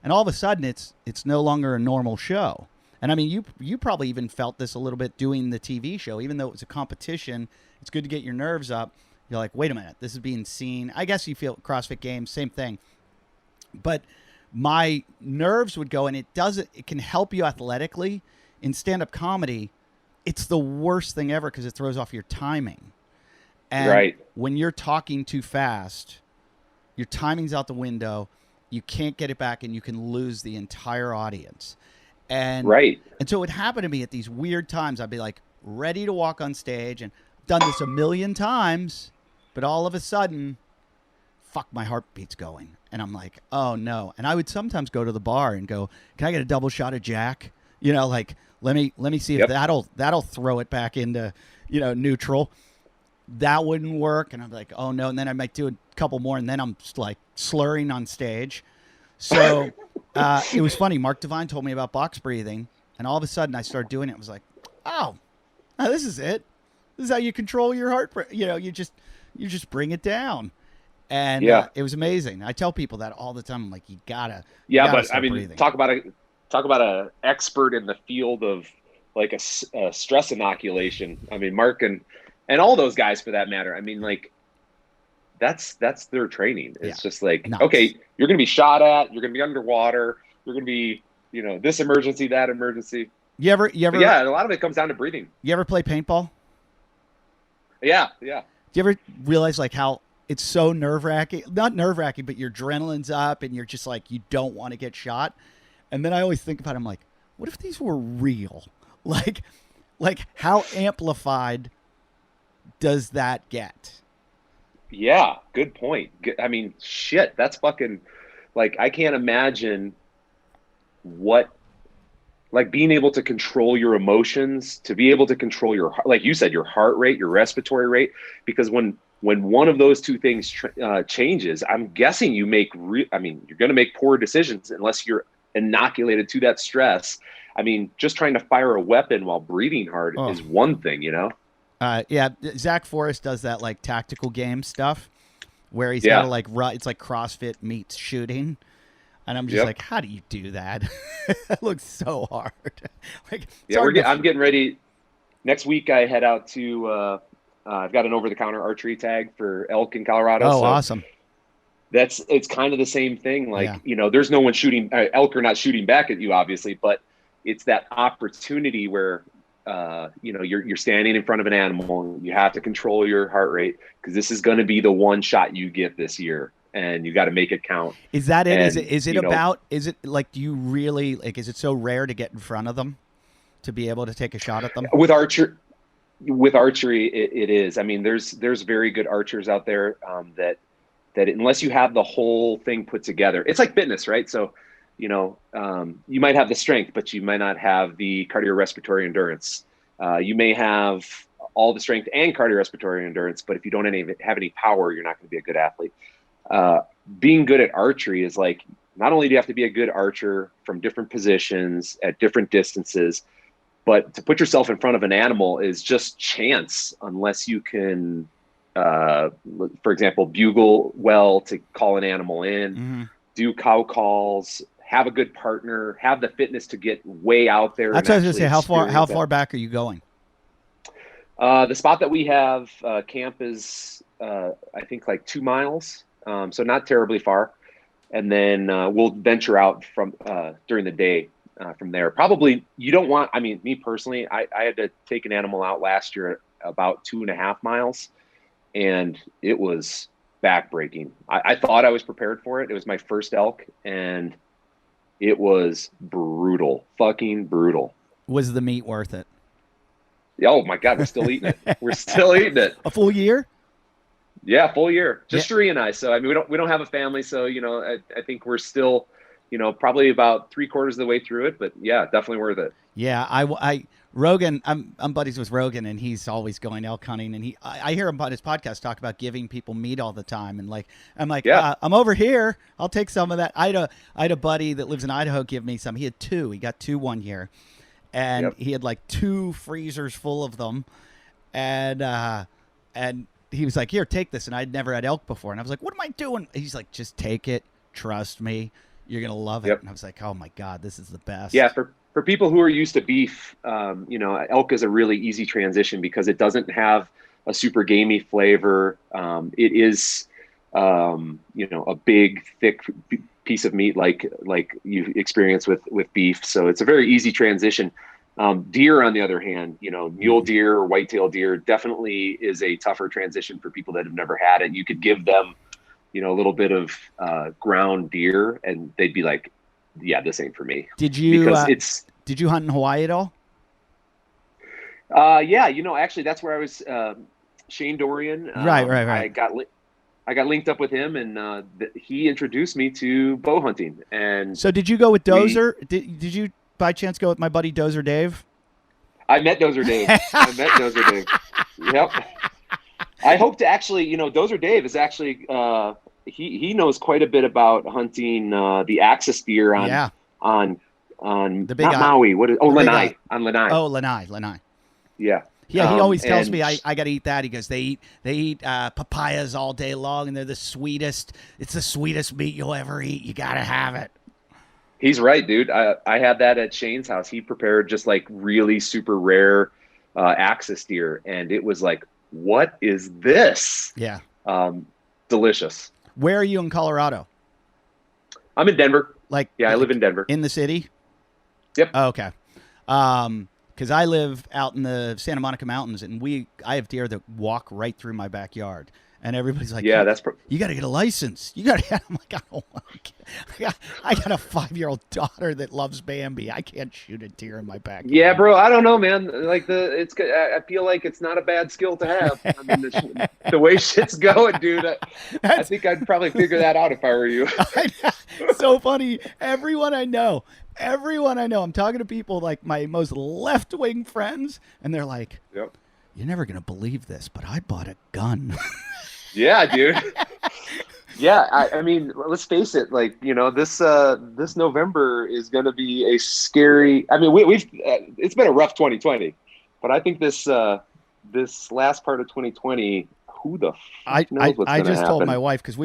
and all of a sudden it's no longer a normal show. And I mean, you probably even felt this a little bit doing the TV show, even though it was a competition. It's good to get your nerves up. You're like, wait a minute, this is being seen. I guess you feel CrossFit Games, same thing. But my nerves would go, and it can help you athletically. In stand-up comedy, it's the worst thing ever because it throws off your timing. And when you're talking too fast, your timing's out the window. You can't get it back, and you can lose the entire audience. And and so it happened to me at these weird times. I'd be like ready to walk on stage, and done this a million times, but all of a sudden, fuck, my heartbeat's going. And I'm like, oh no. And I would sometimes go to the bar and go, can I get a double shot of Jack? You know, like, let me see if that'll throw it back into, you know, neutral. That wouldn't work. And I'm like, oh no. And then I might do a couple more, and then I'm like slurring on stage. So it was funny. Mark Devine told me about box breathing, and all of a sudden I started doing it. I was like, oh, this is it. This is how you control your heart. You know, you just bring it down. And it was amazing. I tell people that all the time. I'm like, you gotta but I mean, breathing. talk about a expert in the field of like a stress inoculation. I mean, Mark and all those guys for that matter. I mean, like that's their training. It's just like, okay, you're going to be shot at, you're going to be underwater, you're going to be, you know, this emergency, that emergency. You ever? Yeah, a lot of it comes down to breathing. You ever play paintball? Yeah. Do you ever realize like how it's so nerve-wracking? Not nerve-wracking, but your adrenaline's up and you're just like, you don't want to get shot. And then I always think about it, I'm like, what if these were real? Like how amplified does that get? Yeah, good point. I mean, shit, that's fucking, like, I can't imagine what, like, being able to control your emotions, to be able to control your, like you said, your heart rate, your respiratory rate, because when one of those two things changes, I'm guessing you make, you're going to make poor decisions unless you're inoculated to that stress. I mean, just trying to fire a weapon while breathing hard is one thing, you know? Zach Forrest does that like tactical game stuff where he's got to like run. It's like CrossFit meets shooting. And I'm just like, how do you do that? That looks so hard. Like, I'm getting ready. Next week, I head out to, I've got an over-the-counter archery tag for elk in Colorado. Oh, so awesome. It's kind of the same thing. Like, you know, there's no one shooting, elk are not shooting back at you, obviously, but it's that opportunity where, you know, you're standing in front of an animal. You have to control your heart rate because this is going to be the one shot you get this year. And you got to make it count. Is that it? And, is it like, do you really, like, is it so rare to get in front of them to be able to take a shot at them? With archery, it is. I mean, there's very good archers out there that unless you have the whole thing put together, it's like fitness, right? So, you know, you might have the strength, but you might not have the cardiorespiratory endurance. You may have all the strength and cardiorespiratory endurance, but if you don't have any power, you're not going to be a good athlete. Being good at archery is like, not only do you have to be a good archer from different positions at different distances, but to put yourself in front of an animal is just chance unless you can, for example, bugle well to call an animal in, do cow calls, have a good partner, have the fitness to get way out there. That's what I was going to say. How far back are you going? The spot that we have camp is, I think, like 2 miles. So not terribly far. And then we'll venture out from during the day from there. Probably you don't want, I mean, me personally, I had to take an animal out last year at about 2.5 miles, and it was backbreaking. I thought I was prepared for it. It was my first elk, and it was brutal, fucking brutal. Was the meat worth it? Oh my God, we're still eating it. We're still eating it. A full year? Yeah, full year. Just Sheree and I. So I mean, we don't have a family, so you know, I think we're still, you know, probably about 3/4 of the way through it. But yeah, definitely worth it. Yeah, Rogan. I'm buddies with Rogan, and he's always going elk hunting. And I hear him on his podcast talk about giving people meat all the time. And like, I'm like, I'm over here. I'll take some of that. I had a buddy that lives in Idaho give me some. He had 2. He got 2 one year, and he had like 2 freezers full of them, and he was like, here, take this. And I'd never had elk before. And I was like, what am I doing? He's like, just take it. Trust me. You're going to love it. And I was like, oh my God, this is the best. Yeah. for people who are used to beef, elk is a really easy transition because it doesn't have a super gamey flavor. It is, a big, thick piece of meat like you experience with beef. So it's a very easy transition. Deer, on the other hand, mule deer or whitetail deer definitely is a tougher transition for people that have never had it. You could give them, a little bit of ground deer and they'd be like, yeah, this ain't for me. Did you, because did you hunt in Hawaii at all? Yeah, actually that's where I was, Shane Dorian. Right. I got linked up with him and he introduced me to bow hunting. And so did you go with Dozer? Did you by chance go with my buddy Dozer Dave? I met Dozer Dave. Yep. I hope to actually, Dozer Dave is actually, he knows quite a bit about hunting the axis deer on the big not Maui. Lanai. On Lanai. Oh, Lanai. Yeah. Yeah, he always tells me I got to eat that. He goes, they eat papayas all day long, and they're the sweetest. It's the sweetest meat you'll ever eat. You got to have it. He's right, dude. I had that at Shane's house. He prepared just like really super rare axis deer, and it was like, what is this? Yeah. Delicious. Where are you in Colorado? I'm in Denver. I live in Denver. In the city? Yep. Oh, okay. Because I live out in the Santa Monica Mountains, and I have deer that walk right through my backyard. And everybody's like, yeah, you got to get a license. You got to. I'm like, I got a 5-year-old daughter that loves Bambi. I can't shoot a deer in my backyard. Yeah, bro. I don't know, man. Like I feel like it's not a bad skill to have. I mean, the way shit's going, dude. I think I'd probably figure that out if I were you. So funny. Everyone I know. I'm talking to people like my most left-wing friends, and they're like, "Yep, you're never gonna believe this, but I bought a gun." Yeah, dude. Yeah, I mean, let's face it. Like, this November is going to be a scary. I mean, we've it's been a rough 2020, but I think this last part of 2020, who the fuck knows what's going to happen? I just told my wife because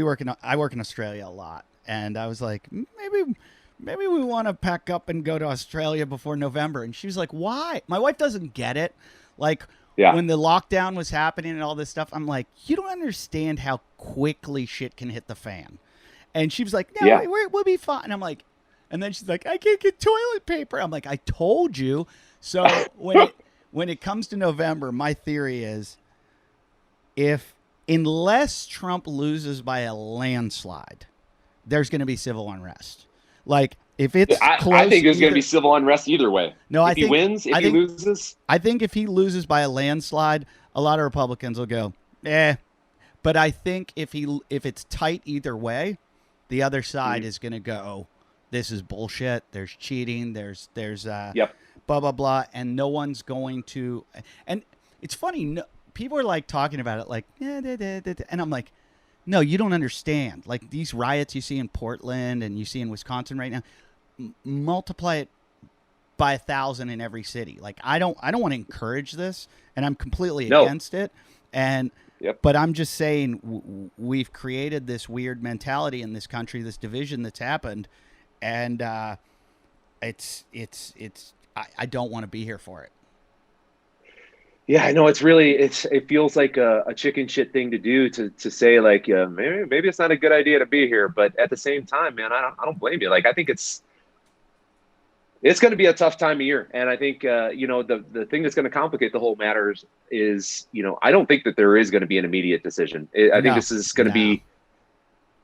I work in Australia a lot, and I was like, maybe we want to pack up and go to Australia before November, and she was like, why? My wife doesn't get it, like. Yeah. When the lockdown was happening and all this stuff, I'm like, you don't understand how quickly shit can hit the fan. And she was like, no, we'll be fine. And I'm like, and then she's like, I can't get toilet paper. I'm like, I told you. So when it comes to November, my theory is unless Trump loses by a landslide, there's going to be civil unrest. Like, if it's close, I think there's going to be civil unrest either way. No, if he wins, if he loses. I think if he loses by a landslide, a lot of Republicans will go, But I think if it's tight either way, the other side is going to go, this is bullshit. There's cheating. There's blah, blah, blah. And no one's going to. And it's funny. No, people are like talking about it like, and I'm like, no, you don't understand. Like these riots you see in Portland and you see in Wisconsin right now, multiply it by 1,000 in every city. Like I don't want to encourage this, and I'm completely against it. And but I'm just saying we've created this weird mentality in this country, this division that's happened, and it's I don't want to be here for it. Yeah, I know it feels like a chicken shit thing to do to say like maybe it's not a good idea to be here, but at the same time, man, I don't blame you. Like I think it's going to be a tough time of year, and I think the thing that's going to complicate the whole matter is I don't think that there is going to be an immediate decision. I think this is going to be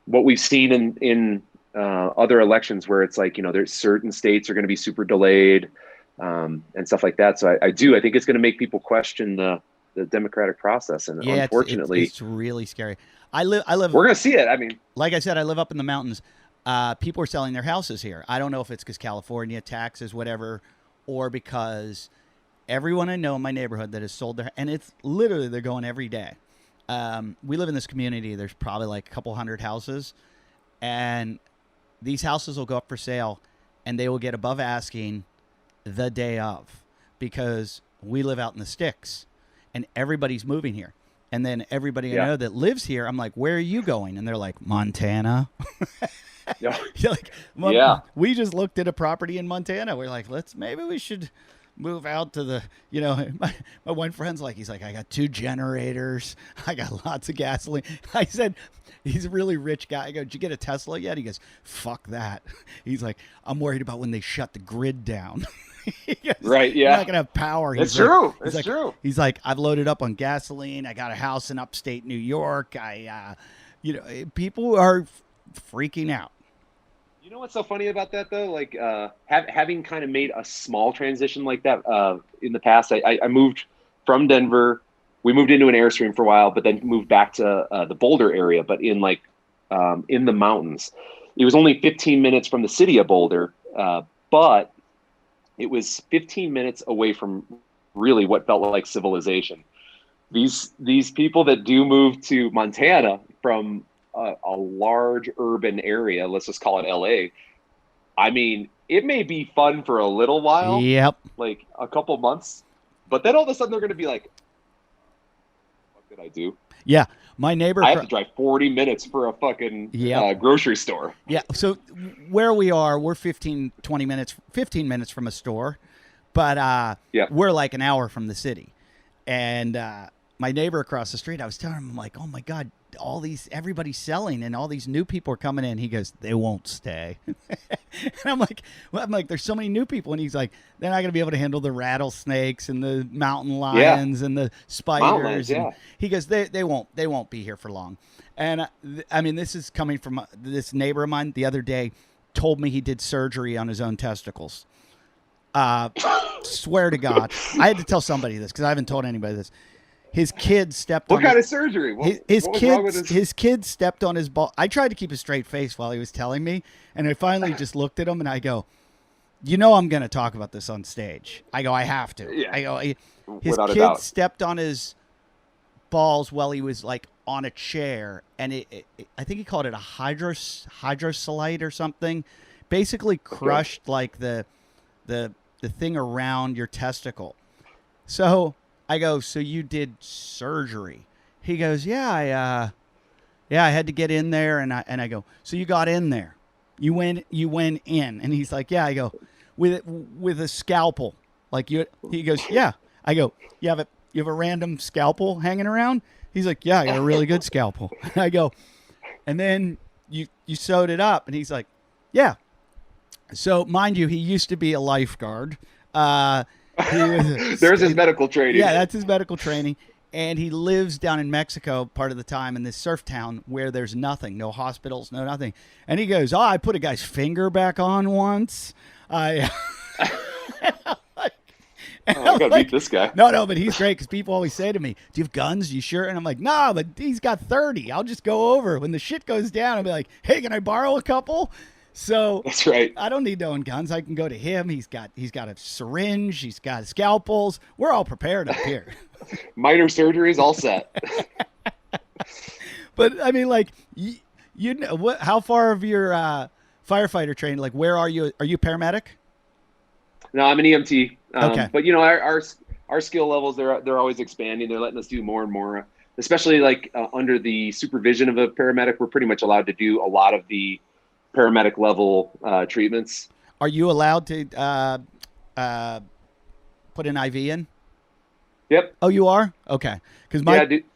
what we've seen in other elections where it's like there's certain states are going to be super delayed. And stuff like that. So I think it's going to make people question the democratic process. And unfortunately, it's really scary. I live. We're going to see it. I mean, like I said, I live up in the mountains. People are selling their houses here. I don't know if it's because California taxes, whatever, or because everyone I know in my neighborhood that has sold their, and it's literally they're going every day. We live in this community. There's probably like a couple hundred houses, and these houses will go up for sale, and they will get above asking the day of, because we live out in the sticks and everybody's moving here. And then everybody I know that lives here, I'm like, where are you going? And they're like, Montana. Yeah. You're like, Yeah. we just looked at a property in Montana. We're like, maybe we should move out to the, my one friend's like, he's like, I got 2 generators. I got lots of gasoline. I said, he's a really rich guy. I go, did you get a Tesla yet? He goes, fuck that. He's like, I'm worried about when they shut the grid down. He goes, Right. You're Yeah. not gonna have power. It's true. It's like, true. He's like, I've loaded up on gasoline. I got a house in upstate New York. People are freaking out. You know what's so funny about that though? Like having kind of made a small transition like that in the past. I moved from Denver. We moved into an Airstream for a while, but then moved back to the Boulder area, but in the mountains. It was only 15 minutes from the city of Boulder, but it was 15 minutes away from really what felt like civilization. These people that do move to Montana from a large urban area, let's just call it LA. I mean, it may be fun for a little while, Yep, like a couple months, but then all of a sudden they're going to be like, what did I do? yeah. My neighbor, I have to drive 40 minutes for a fucking grocery store. Yeah. So where we are, we're 15 minutes from a store, but we're like an hour from the city. And my neighbor across the street, I was telling him, I'm like, oh my God, everybody's selling and all these new people are coming in. He goes, they won't stay. And I'm like, there's so many new people. And he's like, they're not going to be able to handle the rattlesnakes and the mountain lions and the spiders. Yeah. He goes, they won't be here for long. And I mean, this is coming from this neighbor of mine the other day told me he did surgery on his own testicles. Swear to God. I had to tell somebody this because I haven't told anybody this. His kid stepped on What kind of surgery? His kid stepped on his ball. I tried to keep a straight face while he was telling me, and I finally just looked at him and I go, I'm going to talk about this on stage. I go, I have to. Yeah. I go, his Without a kid doubt. stepped on his balls while he was like on a chair, and I think he called it a hydrosolite or something. Basically crushed like the thing around your testicle. So I go, so you did surgery? He goes, yeah, I had to get in there, and I go, so you got in there, you went in, and he's like, yeah. I go, with a scalpel, like you. He goes, yeah. I go, you have a random scalpel hanging around? He's like, yeah, I got a really good scalpel. I go, and then you sewed it up, and he's like, yeah. So mind you, he used to be a lifeguard. There's his medical training. Yeah, that's his medical training. And he lives down in Mexico part of the time in this surf town where there's nothing, no hospitals, no nothing. And he goes, I put a guy's finger back on once. I gotta meet this guy. No, but he's great because people always say to me, do you have guns? You sure? And I'm like, no, but he's got 30. I'll just go over. When the shit goes down, I'll be like, hey, can I borrow a couple? So that's right. I don't need to own guns. I can go to him. He's got a syringe. He's got scalpels. We're all prepared up here. Minor surgeries all set. But I mean, like, how far of your firefighter training? Like, where are you? Are you paramedic? No, I'm an EMT. Okay. But our skill levels, they're always expanding. They're letting us do more and more, especially like under the supervision of a paramedic. We're pretty much allowed to do a lot of the paramedic level treatments. Are you allowed to put an IV in? Yep. Oh, you are? Okay. Because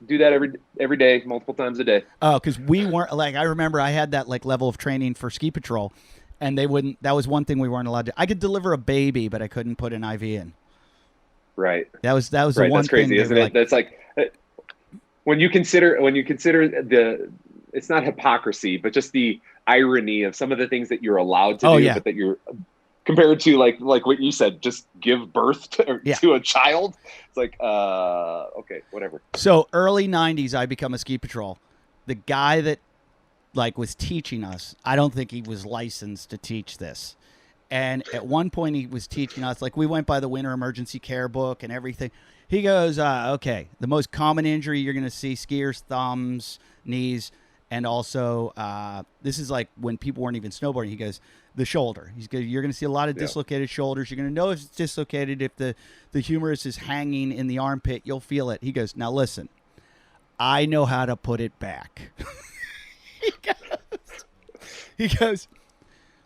do that every day, multiple times a day. Oh, because we weren't like, I remember I had that like level of training for ski patrol, and they wouldn't. That was one thing we weren't allowed to. I could deliver a baby, but I couldn't put an IV in. Right. That was the right. one That's crazy, thing. Isn't it? That's like when you consider the. It's not hypocrisy, but just the irony of some of the things that you're allowed to do, but that you're compared to like what you said, just give birth to a child. It's like, okay, whatever. So early 90s, I become a ski patrol. The guy that like was teaching us, I don't think he was licensed to teach this. And at one point he was teaching us, like we went by the winter emergency care book and everything. He goes, okay, the most common injury you're going to see, skiers, thumbs, knees, and also, this is like when people weren't even snowboarding. He goes, the shoulder. You're going to see a lot of dislocated shoulders. You're going to know if it's dislocated if the humerus is hanging in the armpit. You'll feel it. He goes, now listen, I know how to put it back. He goes,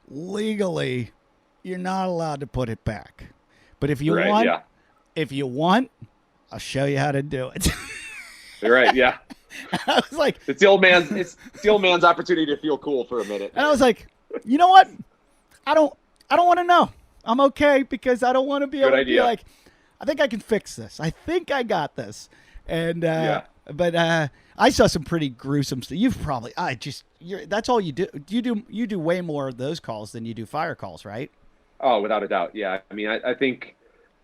legally, you're not allowed to put it back. But if you want, I'll show you how to do it. Right, yeah. I was like, it's the old man's opportunity to feel cool for a minute. And I was like, you know what? I don't want to know. I'm okay because I don't want to be able to be like, I think I can fix this. I think I got this. And but I saw some pretty gruesome stuff. You've probably that's all you do. You do way more of those calls than you do fire calls, right? Oh, without a doubt. Yeah. I mean, I think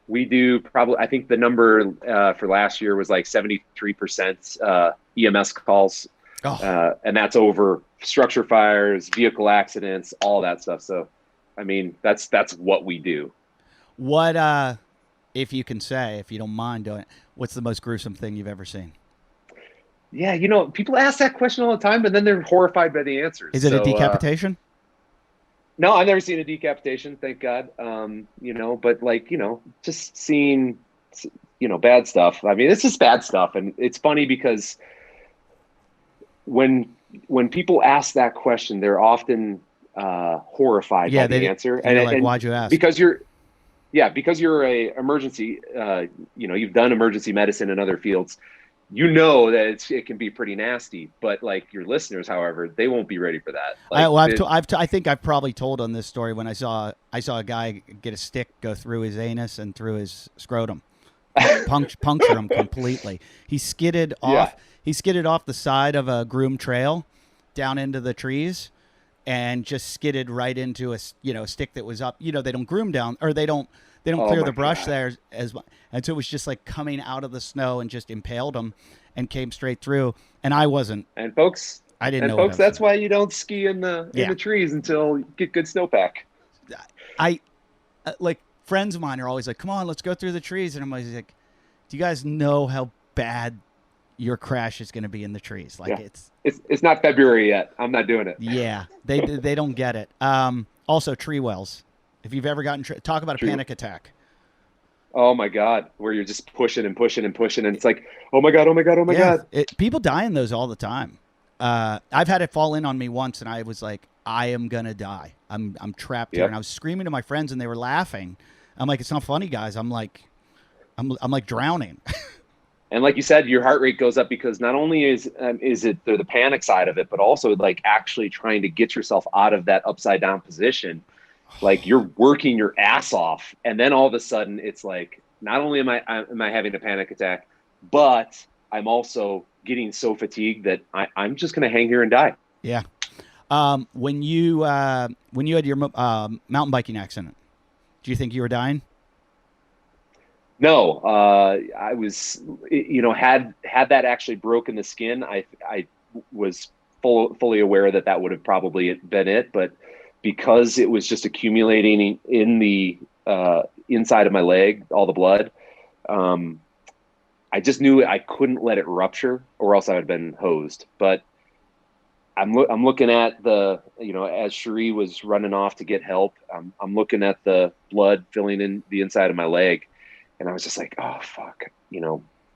we do probably, I think the number for last year was like 73% EMS calls. And that's over structure fires, vehicle accidents, all that stuff. So, I mean, that's what we do. What, if you can say, if you don't mind doing it, what's the most gruesome thing you've ever seen? Yeah, people ask that question all the time, but then they're horrified by the answers. Is it a decapitation? No, I've never seen a decapitation, thank God. But just seeing, bad stuff. I mean, it's just bad stuff. And it's funny because when people ask that question, they're often horrified by the answer. And why'd you ask? Because you're a emergency, you've done emergency medicine in other fields. That it can be pretty nasty, but like your listeners, however, they won't be ready for that. I think I've probably told on this story when I saw a guy get a stick go through his anus and through his scrotum, puncture him completely. He skidded off. Yeah. He skidded off the side of a groomed trail down into the trees, and just skidded right into a stick that was up. They don't groom down, or they don't clear the brush there as much. And so it was just like coming out of the snow and just impaled him and came straight through. And I wasn't. And folks, I didn't know. And folks, that's why you don't ski in the trees until you get good snowpack. Like friends of mine are always like, "Come on, let's go through the trees." And I'm always like, "Do you guys know how bad your crash is going to be in the trees?" Like it's not February yet. I'm not doing it. Yeah, they don't get it. Also, tree wells. If you've ever gotten talk about a panic attack. Oh my God, where you're just pushing and pushing and pushing, and it's like, oh my God. People die in those all the time. I've had it fall in on me once, and I was like, I am gonna die. I'm trapped here, and I was screaming to my friends, and they were laughing. I'm like, it's not funny, guys. I'm like drowning. And like you said, your heart rate goes up because not only is it the panic side of it, but also like actually trying to get yourself out of that upside down position. Like you're working your ass off, and then all of a sudden it's like, not only am I having a panic attack, but I'm also getting so fatigued that I'm just going to hang here and die. Yeah. When you had your mountain biking accident, do you think you were dying? No, I was, had that actually broken the skin, I was fully aware that would have probably been it, but because it was just accumulating in the inside of my leg, all the blood, I just knew I couldn't let it rupture, or else I would have been hosed. But I'm looking at as Sheree was running off to get help, I'm looking at the blood filling in the inside of my leg, and I was just like, oh fuck,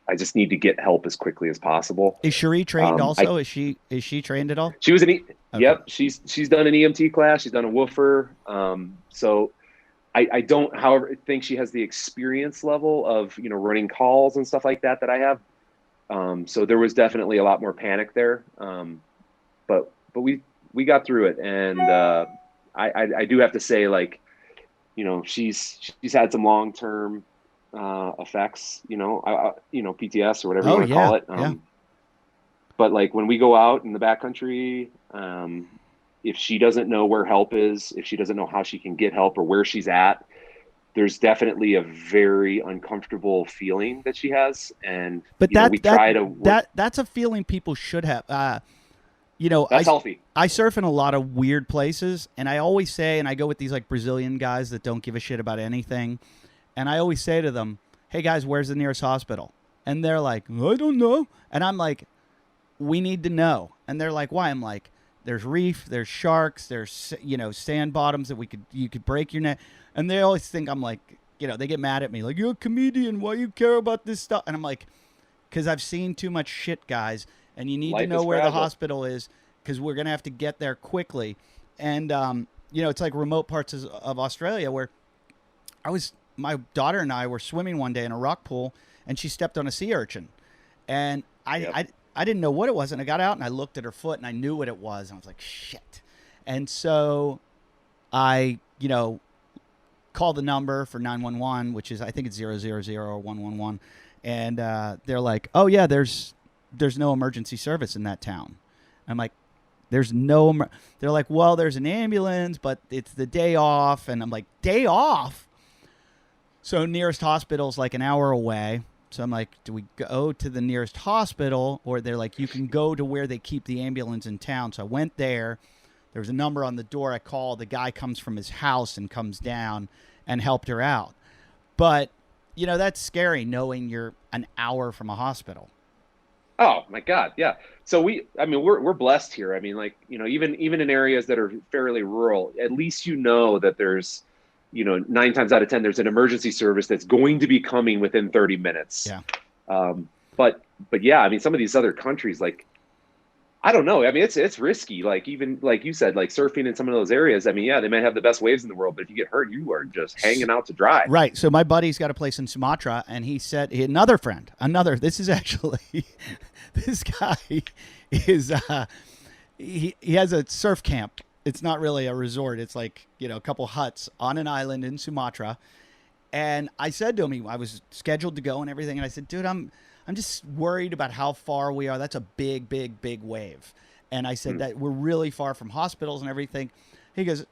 I just need to get help as quickly as possible. Is Sheree trained also? Is she trained at all? She was okay. Yep. She's done an EMT class. She's done a woofer. So I don't, however, think she has the experience level of, running calls and stuff like that I have. So there was definitely a lot more panic there. But we got through it. And I do have to say, like, she's had some long-term effects, PTS or whatever you want to call it. But like when we go out in the backcountry, if she doesn't know where help is, if she doesn't know how she can get help or where she's at, there's definitely a very uncomfortable feeling that she has. And that's a feeling people should have. That's healthy. I surf in a lot of weird places, and I always say, and I go with these like Brazilian guys that don't give a shit about anything, and I always say to them, "Hey guys, where's the nearest hospital?" And they're like, "I don't know," and I'm like, we need to know. And they're like, why? I'm like, there's reef, there's sharks, there's, sand bottoms that you could break your neck. And they always think I'm like, they get mad at me. Like, you're a comedian. Why you care about this stuff? And I'm like, because I've seen too much shit, guys. And you need to know where the hospital is, because we're going to have to get there quickly. and it's like remote parts of Australia where my daughter and I were swimming one day in a rock pool, and she stepped on a sea urchin, and I didn't know what it was, and I got out and I looked at her foot and I knew what it was, and I was like, shit. And so I called the number for 911, which is, I think it's 000 or 111, and they're like, oh yeah, there's no emergency service in that town. I'm like, they're like, well, there's an ambulance, but it's the day off. And I'm like, day off? So nearest hospital's like an hour away. So I'm like, do we go to the nearest hospital? Or they're like, you can go to where they keep the ambulance in town. So I went there. There was a number on the door. I called. The guy comes from his house and comes down and helped her out. But, that's scary knowing you're an hour from a hospital. Oh my God. Yeah. So we're blessed here. I mean, like, even in areas that are fairly rural, at least that there's, 9 times out of 10, there's an emergency service that's going to be coming within 30 minutes. Yeah. But yeah, I mean, some of these other countries, like, I don't know. I mean, it's risky. Like, even like you said, like surfing in some of those areas. I mean, yeah, they might have the best waves in the world, but if you get hurt, you are just hanging out to dry. Right. So my buddy's got a place in Sumatra, and he said, this is actually, this guy is, he has a surf camp. It's not really a resort. It's like, a couple huts on an island in Sumatra. And I said to him, I was scheduled to go and everything. And I said, dude, I'm just worried about how far we are. That's a big, big, big wave. And I said that we're really far from hospitals and everything. He goes,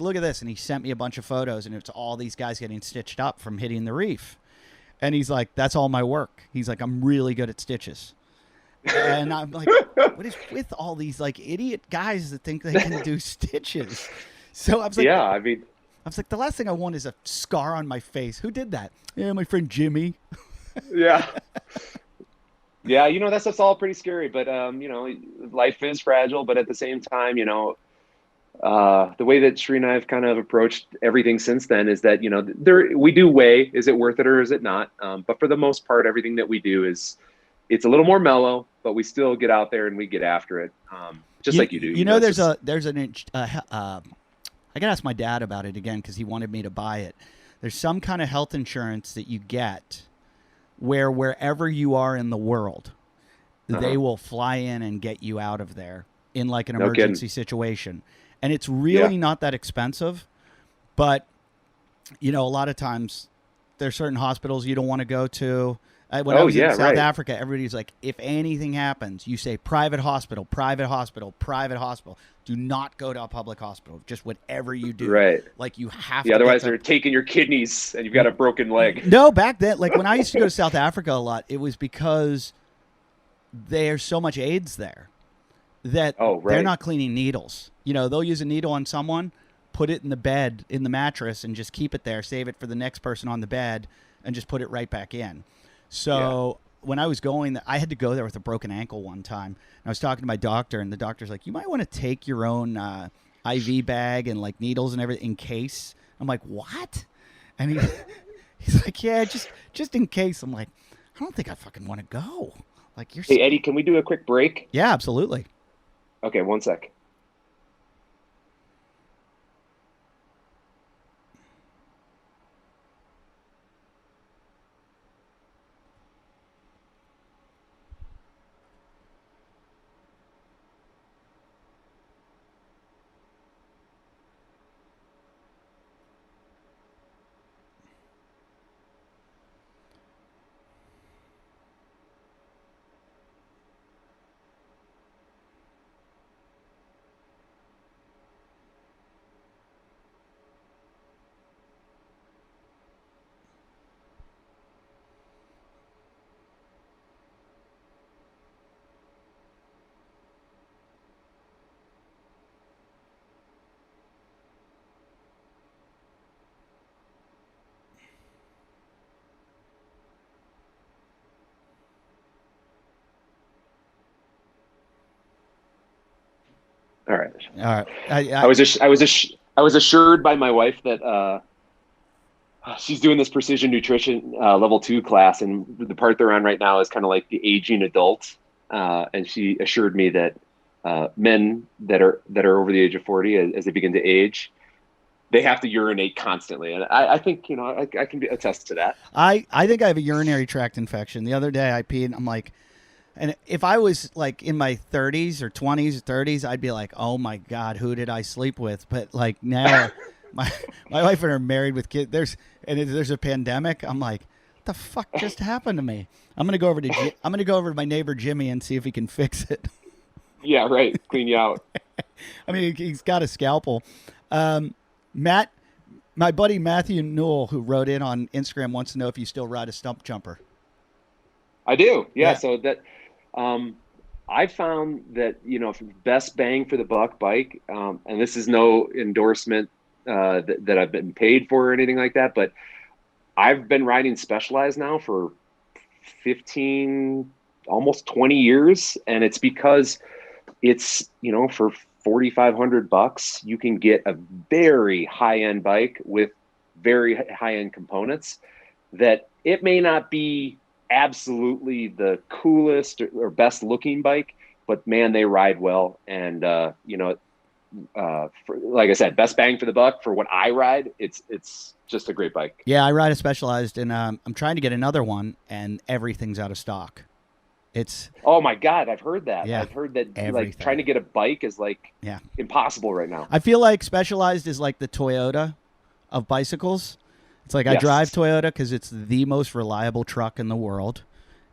look at this. And he sent me a bunch of photos, and it's all these guys getting stitched up from hitting the reef. And he's like, that's all my work. He's like, I'm really good at stitches. And I'm like, what is with all these like idiot guys that think they can do stitches? So I was like, yeah, I mean, I was like, the last thing I want is a scar on my face. Who did that? Yeah, my friend Jimmy. Yeah. Yeah, that's all pretty scary, but life is fragile, but at the same time, the way that Sheree and I have kind of approached everything since then is that, we do weigh, is it worth it or is it not? But for the most part, everything that we do it's a little more mellow, but we still get out there and we get after it. Just like you do. I gotta ask my dad about it again, because he wanted me to buy it. There's some kind of health insurance that you get where wherever you are in the world, they will fly in and get you out of there in like an emergency situation. And it's really not that expensive, but a lot of times there's certain hospitals you don't want to go to. When I was in South Africa, everybody's like, if anything happens, you say private hospital, private hospital, private hospital. Do not go to a public hospital. Just whatever you do. Right. Like you have to. Otherwise they're taking your kidneys and you've got a broken leg. No, back then, like when I used to go to South Africa a lot, it was because there's so much AIDS there that they're not cleaning needles. They'll use a needle on someone, put it in the bed, in the mattress, and just keep it there, save it for the next person on the bed, and just put it right back in. So when I was going, I had to go there with a broken ankle one time. And I was talking to my doctor, and the doctor's like, you might want to take your own IV bag and like needles and everything in case. I'm like, what? And he's like, yeah, just in case. I'm like, I don't think I fucking want to go. Like, Hey, Eddie, can we do a quick break? Yeah, absolutely. Okay, 1 sec. All right. I was assured by my wife that she's doing this precision nutrition level 2 class, and the part they're on right now is kind of like the aging adult. And she assured me that men that are over the age of 40, as they begin to age, they have to urinate constantly. And I think, I can attest to that. I think I have a urinary tract infection. The other day I peed and I'm like, and if I was like in my 30s or 20s or 30s, I'd be like, oh my God, who did I sleep with? But like now my wife and I are married with kids. There's a pandemic. I'm like, what the fuck just happened to me? I'm going to go over to my neighbor Jimmy and see if he can fix it. Yeah, right. Clean you out. I mean, he's got a scalpel. Matt, my buddy Matthew Newell, who wrote in on Instagram, wants to know if you still ride a stump jumper. I do. Yeah. So that, I found that, best bang for the buck bike, and this is no endorsement that I've been paid for or anything like that, but I've been riding Specialized now for 15, almost 20 years. And it's because it's, for $4,500, you can get a very high-end bike with very high-end components that it may not be absolutely the coolest or best looking bike, but man, they ride well. And, like I said, best bang for the buck for what I ride. It's just a great bike. Yeah. I ride a Specialized and I'm trying to get another one and everything's out of stock. Oh my God, I've heard that. Yeah, I've heard that everything. Like trying to get a bike is like impossible right now. I feel like Specialized is like the Toyota of bicycles. It's like I drive Toyota because it's the most reliable truck in the world,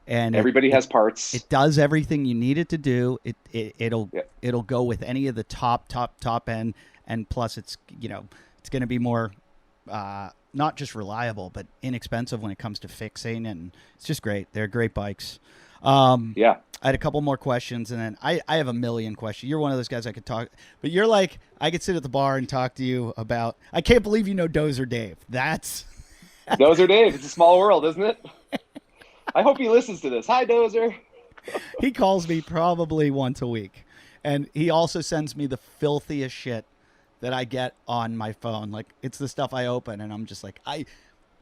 and everybody has parts. It does everything you need it to do. It'll go with any of the top end, and plus it's it's going to be more not just reliable but inexpensive when it comes to fixing, and it's just great. They're great bikes. I had a couple more questions, and then I have a million questions. You're one of those guys I could talk, but you're like, I could sit at the bar and talk to you about, I can't believe you know Dozer Dave. That's Dozer Dave. It's a small world, isn't it? I hope he listens to this. Hi, Dozer. He calls me probably once a week, and he also sends me the filthiest shit that I get on my phone. Like, it's the stuff I open, and I'm just like,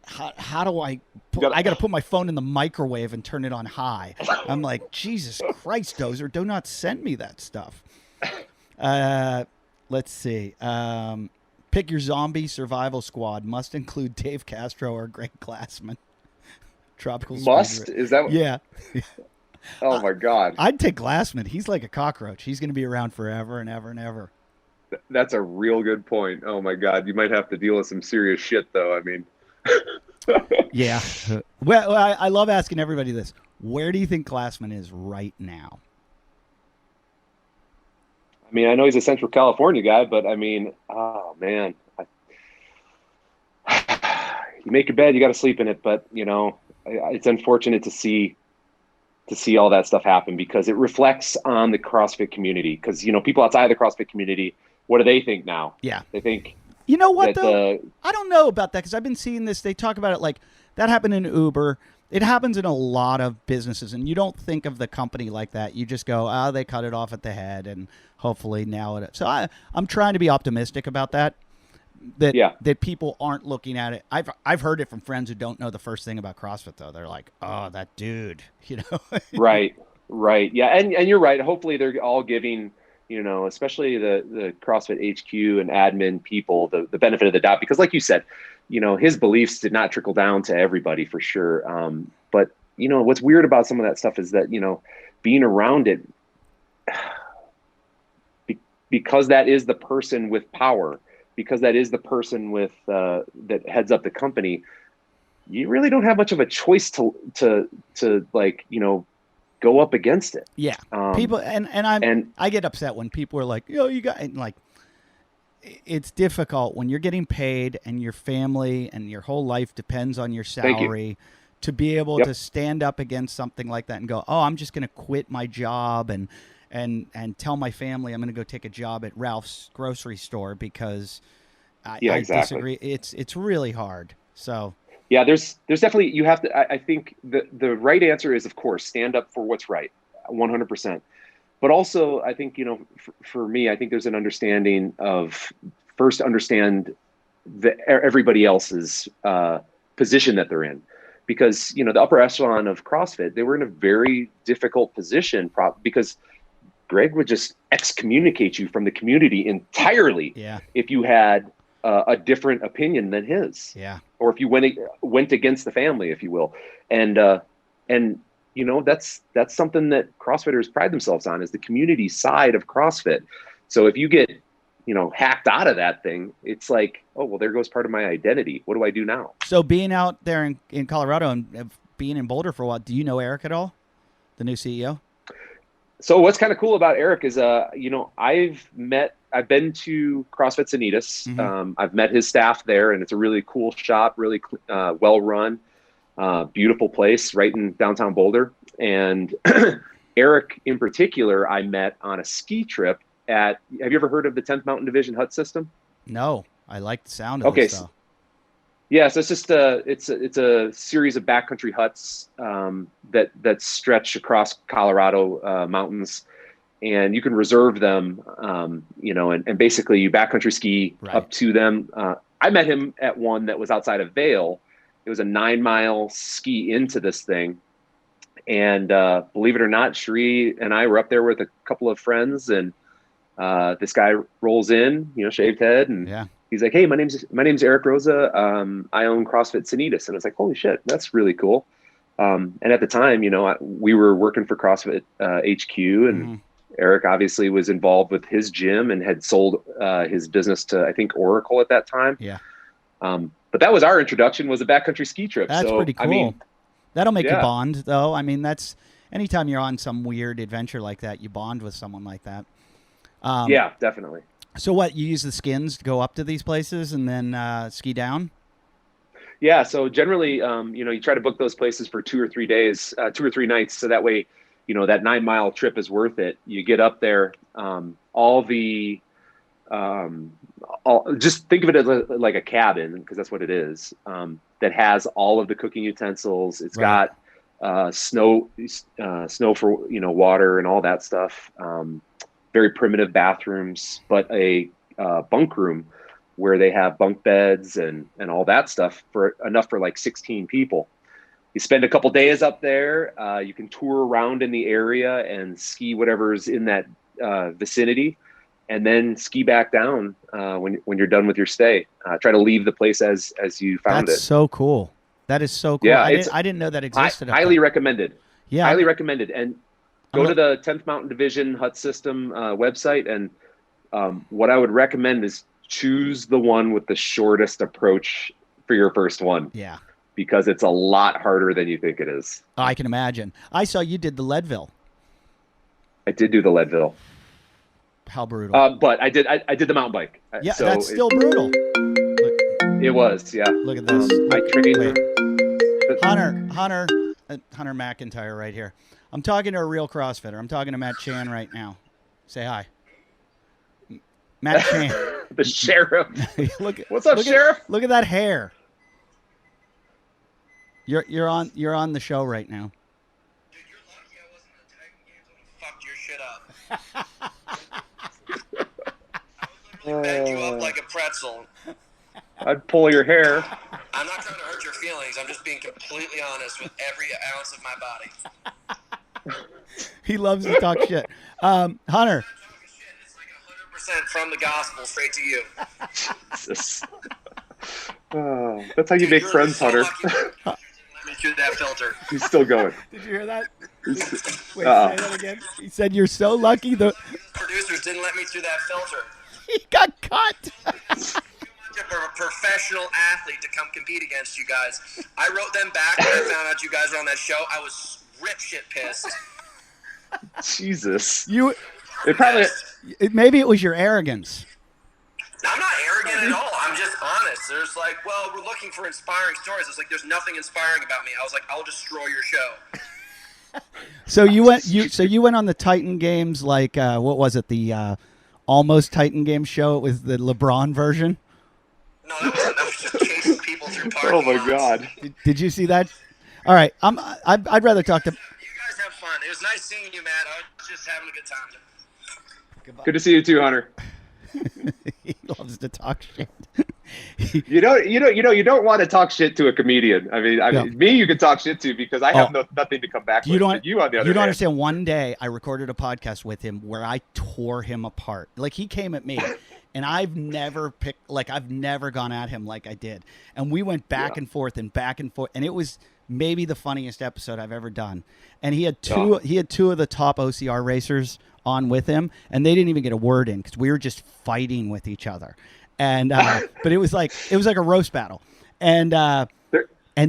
how do I got to put my phone in the microwave and turn it on high. I'm like, Jesus Christ, Dozer, do not send me that stuff. Let's see. Pick your zombie survival squad. Must include Dave Castro or Greg Glassman. Tropical Must? Is that what? Yeah. Oh my God. I'd take Glassman. He's like a cockroach. He's going to be around forever and ever and ever. That's a real good point. Oh my God. You might have to deal with some serious shit though. I mean, yeah. Well, I love asking everybody this. Where do you think Glassman is right now? I mean, I know he's a Central California guy, but I mean, oh man, you make your bed, you got to sleep in it. But it's unfortunate to see all that stuff happen because it reflects on the CrossFit community. Because people outside the CrossFit community, what do they think now? Yeah, they think. You know what, though? I don't know about that because I've been seeing this. They talk about it like that happened in Uber. It happens in a lot of businesses, and you don't think of the company like that. You just go, they cut it off at the head, and hopefully now it. So I'm trying to be optimistic about that. That people aren't looking at it. I've heard it from friends who don't know the first thing about CrossFit, though. They're like, oh, that dude, Right. Yeah, and you're right. Hopefully they're all giving especially the CrossFit HQ and admin people, the benefit of the doubt, because like you said, his beliefs did not trickle down to everybody for sure. But what's weird about some of that stuff is that, being around it, because that is the person with power, because that is the person with, that heads up the company, you really don't have much of a choice to like, go up against it. Yeah. People I get upset when people are like, you got, and like, it's difficult when you're getting paid and your family and your whole life depends on your salary to be able to stand up against something like that and go, I'm just going to quit my job and tell my family I'm going to go take a job at Ralph's grocery store because I disagree. It's really hard. So yeah, there's definitely, you have to, I think the right answer is, of course, stand up for what's right, 100%. But also, I think, for me, I think there's an understanding of first understand everybody else's position that they're in. Because, the upper echelon of CrossFit, they were in a very difficult position because Greg would just excommunicate you from the community entirely. Yeah. If you had a different opinion than his. Yeah. Or if you went against the family, if you will. And you know, that's something that CrossFitters pride themselves on, is the community side of CrossFit. So if you get, you know, hacked out of that thing, it's like, oh, well, there goes part of my identity. What do I do now? So being out there in Colorado and being in Boulder for a while, do you know Eric at all, the new CEO? So what's kind of cool about Eric is, you know, I've been to CrossFit Sanitas. Mm-hmm. I've met his staff there, and it's a really cool shop, really well run, beautiful place right in downtown Boulder. And Eric in particular, I met on a ski trip have you ever heard of the 10th Mountain Division hut system? No, I like the sound of this though. Yeah, so it's just it's a series of backcountry huts that stretch across Colorado mountains, and you can reserve them, you know, and basically you backcountry ski up to them. I met him at one that was outside of Vail. It was a 9-mile ski into this thing, and believe it or not, Sheree and I were up there with a couple of friends, and this guy rolls in, you know, shaved head, and he's like, "Hey, my name's Eric Rosa. I own CrossFit Sanitas." And I was like, "Holy shit, that's really cool." And at the time, you know, we were working for CrossFit HQ, and Eric obviously was involved with his gym and had sold his business to, I think, Oracle at that time. Yeah. But that was our introduction, was a backcountry ski trip. That's so, pretty cool. I mean, that'll make a bond, though. I mean, that's anytime you're on some weird adventure like that, you bond with someone like that. Yeah, definitely. So what, you use the skins to go up to these places and then ski down? Yeah. So generally, you know, you try to book those places for 2 or 3 days, 2 or 3 nights. So that way, you know, that 9-mile trip is worth it. You get up there, just think of it as like a cabin, because that's what it is, that has all of the cooking utensils. It's got snow for, you know, water and all that stuff. Very primitive bathrooms, but a bunk room where they have bunk beds and all that stuff for enough for like 16 people. You spend a couple days up there. You can tour around in the area and ski whatever's in that vicinity, and then ski back down when you're done with your stay. Try to leave the place as you found it. That's so cool. That is so cool. Yeah, I didn't know that existed. Highly recommended. Yeah, highly recommended. And go to the 10th Mountain Division Hut System website, and what I would recommend is choose the one with the shortest approach for your first one. Yeah. Because it's a lot harder than you think it is. Oh, I can imagine. I saw you did the Leadville. I did do the Leadville. How brutal. But I did the mountain bike. Yeah, so that's still brutal. Look, it was, yeah. Look at this. I trained. Hunter McIntyre right here. I'm talking to a real CrossFitter. I'm talking to Matt Chan right now. Say hi. Matt Chan. The sheriff. What's up, look sheriff? Look at that hair. You're on the show right now. Dude, you're lucky I wasn't in the Titan Games when I fucked your shit up. I would literally bend you up like a pretzel. I'd pull your hair. I'm not trying to hurt your feelings. I'm just being completely honest with every ounce of my body. He loves to talk shit. Hunter. It's like 100% from the gospel straight to you. Jesus. That's how you make friends, so Hunter. Let me through that filter. He's still going. Did you hear that? Wait, say that again. He said, "You're so lucky." The producers didn't let me through that filter. He got cut. For a professional athlete to come compete against you guys. I wrote them back when I found out you guys were on that show. I was rip shit pissed. Jesus. Maybe it was your arrogance. I'm not arrogant at all. I'm just honest. There's like, well, we're looking for inspiring stories. It's like, there's nothing inspiring about me. I was like, I'll destroy your show. So you went on the Titan Games, like what was it, the almost Titan Games show? It was the LeBron version. No, that was just chasing people through parking Oh my lots. God! Did you see that? All right, I'd rather talk to. You guys have fun. It was nice seeing you, Matt. I was just having a good time. Goodbye. Good to see you too, Hunter. He loves to talk shit. You don't want to talk shit to a comedian. I mean, me, you can talk shit to because I have nothing to come back with. But you, on the other hand, you don't understand. One day I recorded a podcast with him where I tore him apart. Like, he came at me, and I've never gone at him like I did. And we went back and forth, and it was maybe the funniest episode I've ever done. And he had two of the top OCR racers on with him, and they didn't even get a word in because we were just fighting with each other. And but it was like a roast battle. And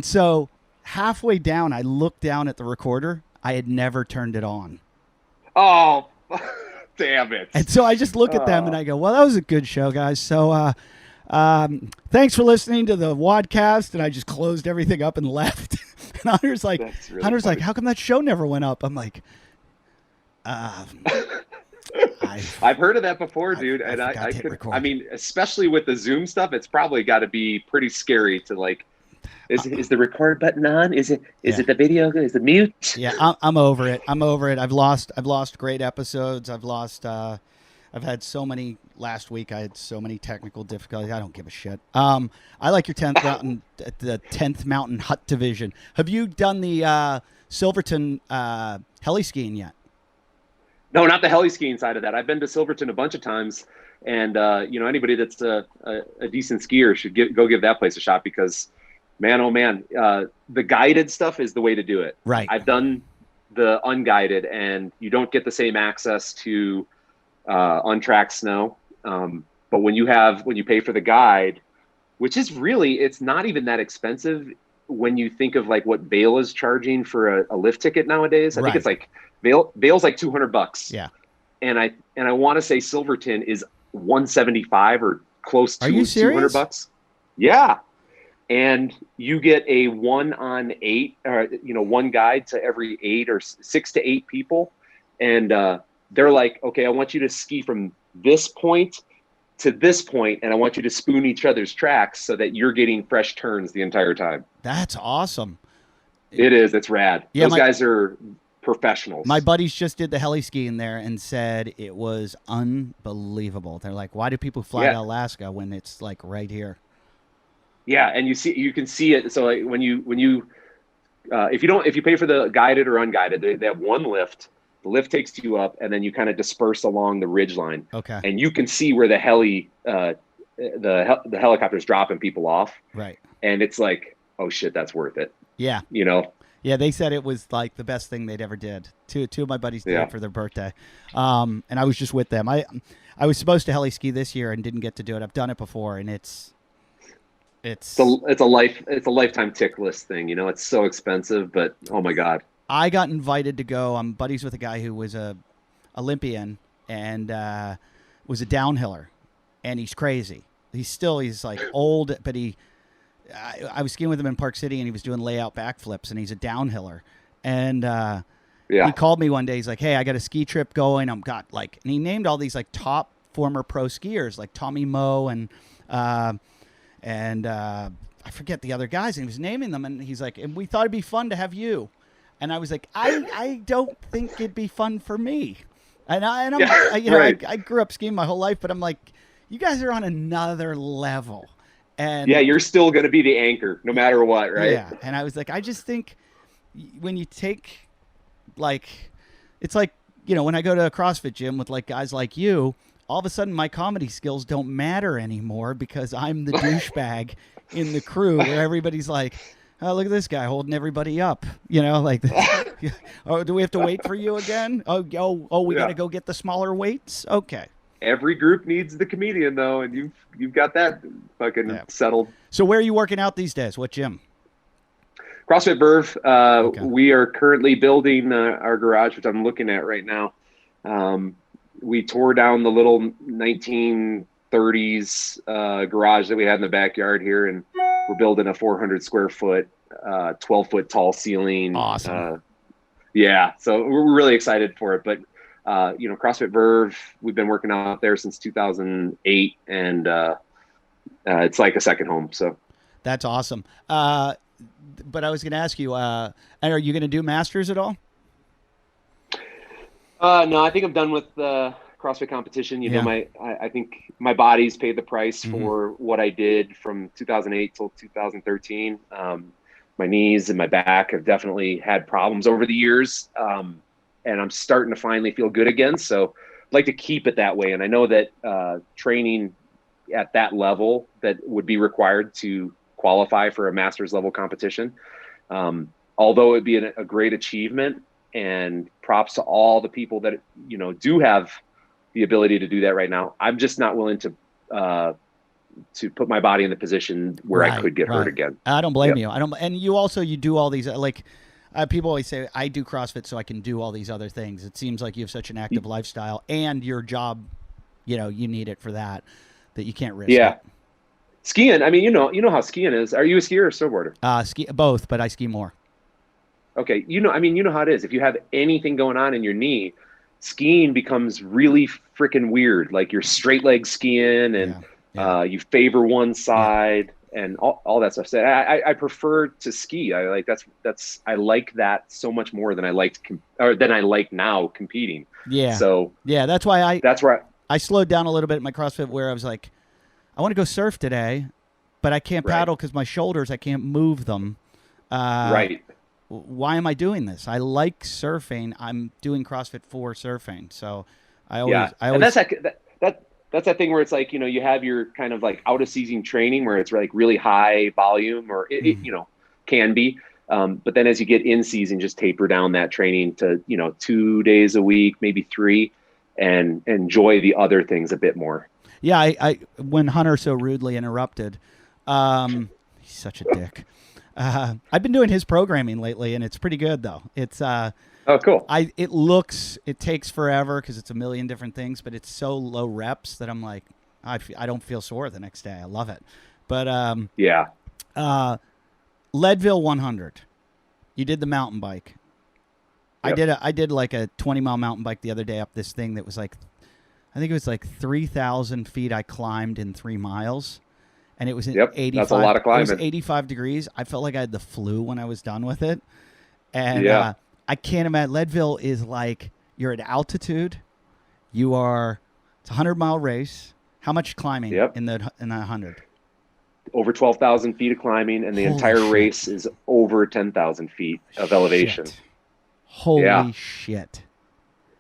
so halfway down, I looked down at the recorder. I had never turned it on. Oh, damn it. And so I just look at them and I go, well, that was a good show, guys. So thanks for listening to the WODcast. And I just closed everything up and left. And Hunter's like, how come that show never went up? I'm like, I've heard of that before, dude. And I could record. I mean, especially with the Zoom stuff, it's probably got to be pretty scary to like, is the record button on? Is it the video? Is it mute? Yeah, I'm over it. I've lost great episodes. I've had so many. Last week I had so many technical difficulties. I don't give a shit. I like your 10th Mountain Hut Division. Have you done the Silverton heli skiing yet? No, not the heli skiing side of that. I've been to Silverton a bunch of times, and anybody that's a decent skier should go give that place a shot because, man, oh man, the guided stuff is the way to do it. Right. I've done the unguided, and you don't get the same access to untracked snow. But when you pay for the guide, which is really, it's not even that expensive when you think of like what Vail is charging for a lift ticket nowadays. I think it's like Vail's like $200. Yeah. And I want to say Silverton is $175 or close to $200. Yeah. And you get a 1-on-8 or, one guide to every 8 or 6 to 8 people. And, they're like, okay, I want you to ski from this point to this point, and I want you to spoon each other's tracks so that you're getting fresh turns the entire time. That's awesome. It is. It's rad. Yeah, those guys are professionals. My buddies just did the heli skiing there and said it was unbelievable. They're like, why do people fly to Alaska when it's like right here? Yeah, and you can see it. So like when you if you pay for the guided or unguided, they have one lift. The lift takes you up, and then you kind of disperse along the ridge line. Okay. And you can see where the helicopter's dropping people off. Right. And it's like, oh shit, that's worth it. Yeah. Yeah, they said it was like the best thing they'd ever did. Two of my buddies did it for their birthday. And I was just with them. I was supposed to heli ski this year and didn't get to do it. I've done it before, and it's a lifetime tick list thing. It's so expensive, but oh my God. I got invited to go. I'm buddies with a guy who was a Olympian and was a downhiller, and he's crazy. He's like old, but I was skiing with him in Park City, and he was doing layout backflips, and he's a downhiller. And he called me one day. He's like, "Hey, I got a ski trip going. And he named all these like top former pro skiers, like Tommy Moe and I forget the other guys. And he was naming them, and he's like, and we thought it'd be fun to have you. And I was like, I don't think it'd be fun for me. I grew up skiing my whole life, but I'm like, you guys are on another level. And yeah, you're still going to be the anchor no matter what, right? Yeah. And I was like, I just think when you take it's like, when I go to a CrossFit gym with like guys like you, all of a sudden my comedy skills don't matter anymore because I'm the douchebag in the crew where everybody's like, oh, look at this guy holding everybody up, oh, do we have to wait for you again? We got to go get the smaller weights. Okay. Every group needs the comedian though. And you've got that fucking settled. So where are you working out these days? What gym? CrossFit Verve. Okay. We are currently building our garage, which I'm looking at right now. We tore down the little 1930s garage that we had in the backyard here, and we're building a 400 square foot, 12-foot tall ceiling. Awesome. So we're really excited for it. But, CrossFit Verve, we've been working out there since 2008, and it's like a second home. So that's awesome. But I was going to ask you, are you going to do Masters at all? No, I think I'm done with CrossFit competition. You Yeah. know, I think my body's paid the price for what I did from 2008 till 2013. My knees and my back have definitely had problems over the years. And I'm starting to finally feel good again. So I'd like to keep it that way. And I know that training at that level that would be required to qualify for a master's level competition. Although it'd be a great achievement, and props to all the people that, you know, do have the ability to do that right now. I'm just not willing to put my body in the position where I could get hurt again. I don't blame you. And you do all these, people always say, I do CrossFit so I can do all these other things. It seems like you have such an active lifestyle, and your job, you know, you need it for that you can't risk it. Skiing. I mean, you know how skiing is. Are you a skier or snowboarder? Ski both, but I ski more. Okay. You know how it is. If you have anything going on in your knee, skiing becomes really freaking weird. Like you're straight leg skiing and you favor one side and all that stuff. So I prefer to ski. I like I like that so much more than I like now competing. Yeah. So that's why I slowed down a little bit in my CrossFit, where I was like, I want to go surf today, but I can't paddle because my shoulders, I can't move them. Why am I doing this? I like surfing. I'm doing CrossFit for surfing. So I always and that's that thing where it's like, you know, you have your kind of like out of season training where it's like really high volume, or it you know, can be. But then as you get in season, just taper down that training to, you know, 2 days a week, maybe 3, and enjoy the other things a bit more. Yeah. I when Hunter so rudely interrupted, he's such a dick. I've been doing his programming lately, and it's pretty good though. It's oh, cool. It takes forever because it's a million different things, but it's so low reps that I'm like, I don't feel sore the next day. I love it. But Leadville 100. You did the mountain bike. Yep. I did like a 20-mile mountain bike the other day up this thing that was like, I think it was like 3,000 feet I climbed in 3 miles. And it was 85. That's a lot of climbing. It was 85 degrees. I felt like I had the flu when I was done with it. And I can't imagine. Leadville is like, you're at altitude. It's a 100-mile race. How much climbing in the 100? Over 12,000 feet of climbing, and the entire race is over 10,000 feet of elevation. Holy shit.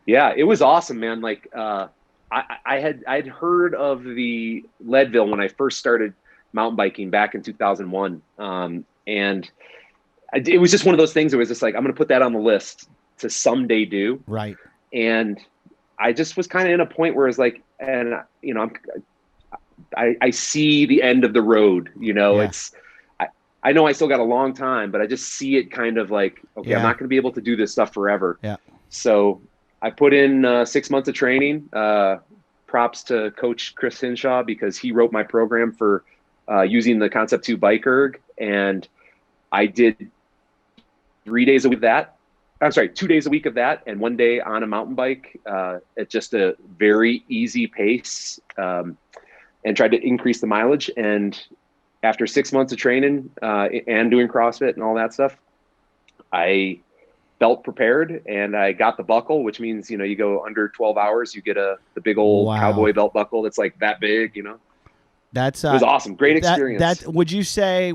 Yeah, it was awesome, man. Like, I'd heard of the Leadville when I first started mountain biking back in 2001. And it was just one of those things. It was just like, I'm going to put that on the list to someday do. Right. And I just was kind of in a point where it's like, and you know, I see the end of the road, you know, I know I still got a long time, but I just see it kind of like, okay, I'm not going to be able to do this stuff forever. Yeah. So I put in 6 months of training. Props to Coach Chris Hinshaw, because he wrote my program for using the Concept 2 bike erg. And I did 3 days a week of that. I'm sorry, 2 days a week of that, and 1 day on a mountain bike at just a very easy pace, and tried to increase the mileage. And after 6 months of training and doing CrossFit and all that stuff, I felt prepared, and I got the buckle, which means, you know, you go under 12 hours, you get the big old cowboy belt buckle that's like that big, you know. It was awesome. Great experience. Would you say,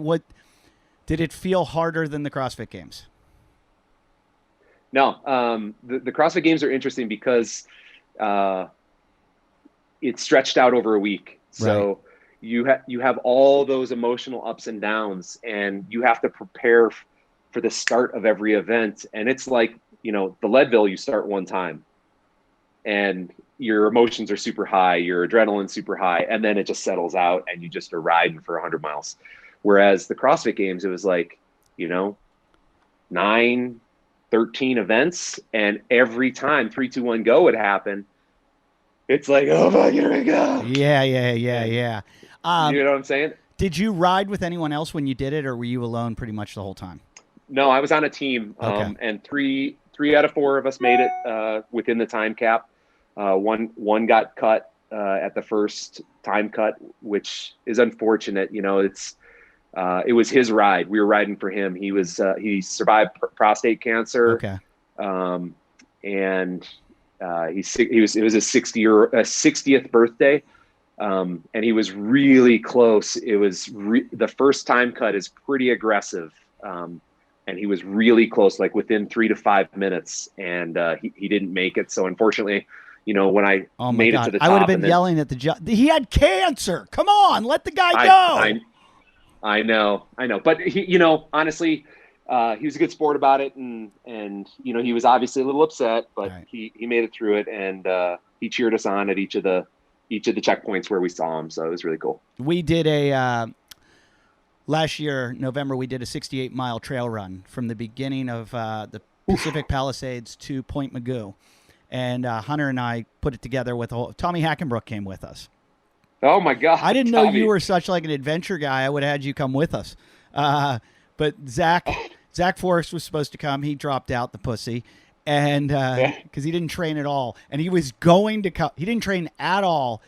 did it feel harder than the CrossFit Games? No, the CrossFit Games are interesting because it's stretched out over a week. So you have all those emotional ups and downs, and you have to prepare for the start of every event. And it's like, you know, the Leadville, you start one time and your emotions are super high, your adrenaline's super high, and then it just settles out and you just are riding for 100 miles. Whereas the CrossFit Games, it was like, you know, 9, 13 events, and every time 3, 2, 1, go would happen. It's like, oh my, here we go. Yeah. You know what I'm saying? Did you ride with anyone else when you did it, or were you alone pretty much the whole time? No, I was on a team, and three out of 4 of us made it within the time cap. One got cut at the first time cut, which is unfortunate. You know, it was his ride. We were riding for him. He survived prostate cancer. Okay. And It was his 60th birthday. And he was really close. It was the first time cut is pretty aggressive. And he was really close, like within 3 to 5 minutes, and he didn't make it. So unfortunately, when I made it to the top, I would have been yelling at the judge. He had cancer. Come on, let the guy go. I know. But he, honestly, he was a good sport about it, and he was obviously a little upset, but he made it through it, and he cheered us on at each of the checkpoints where we saw him. So it was really cool. We did last year, November, we did a 68-mile trail run from the beginning of the Pacific Palisades to Point Magoo. And Hunter and I put it together with Tommy Hackenbrook came with us. Oh, my God. I didn't know you were such like an adventure guy. I would have had you come with us. But Zach Forrest was supposed to come. He dropped out, the pussy. And because he didn't train at all. And he was going to come. He didn't train at all.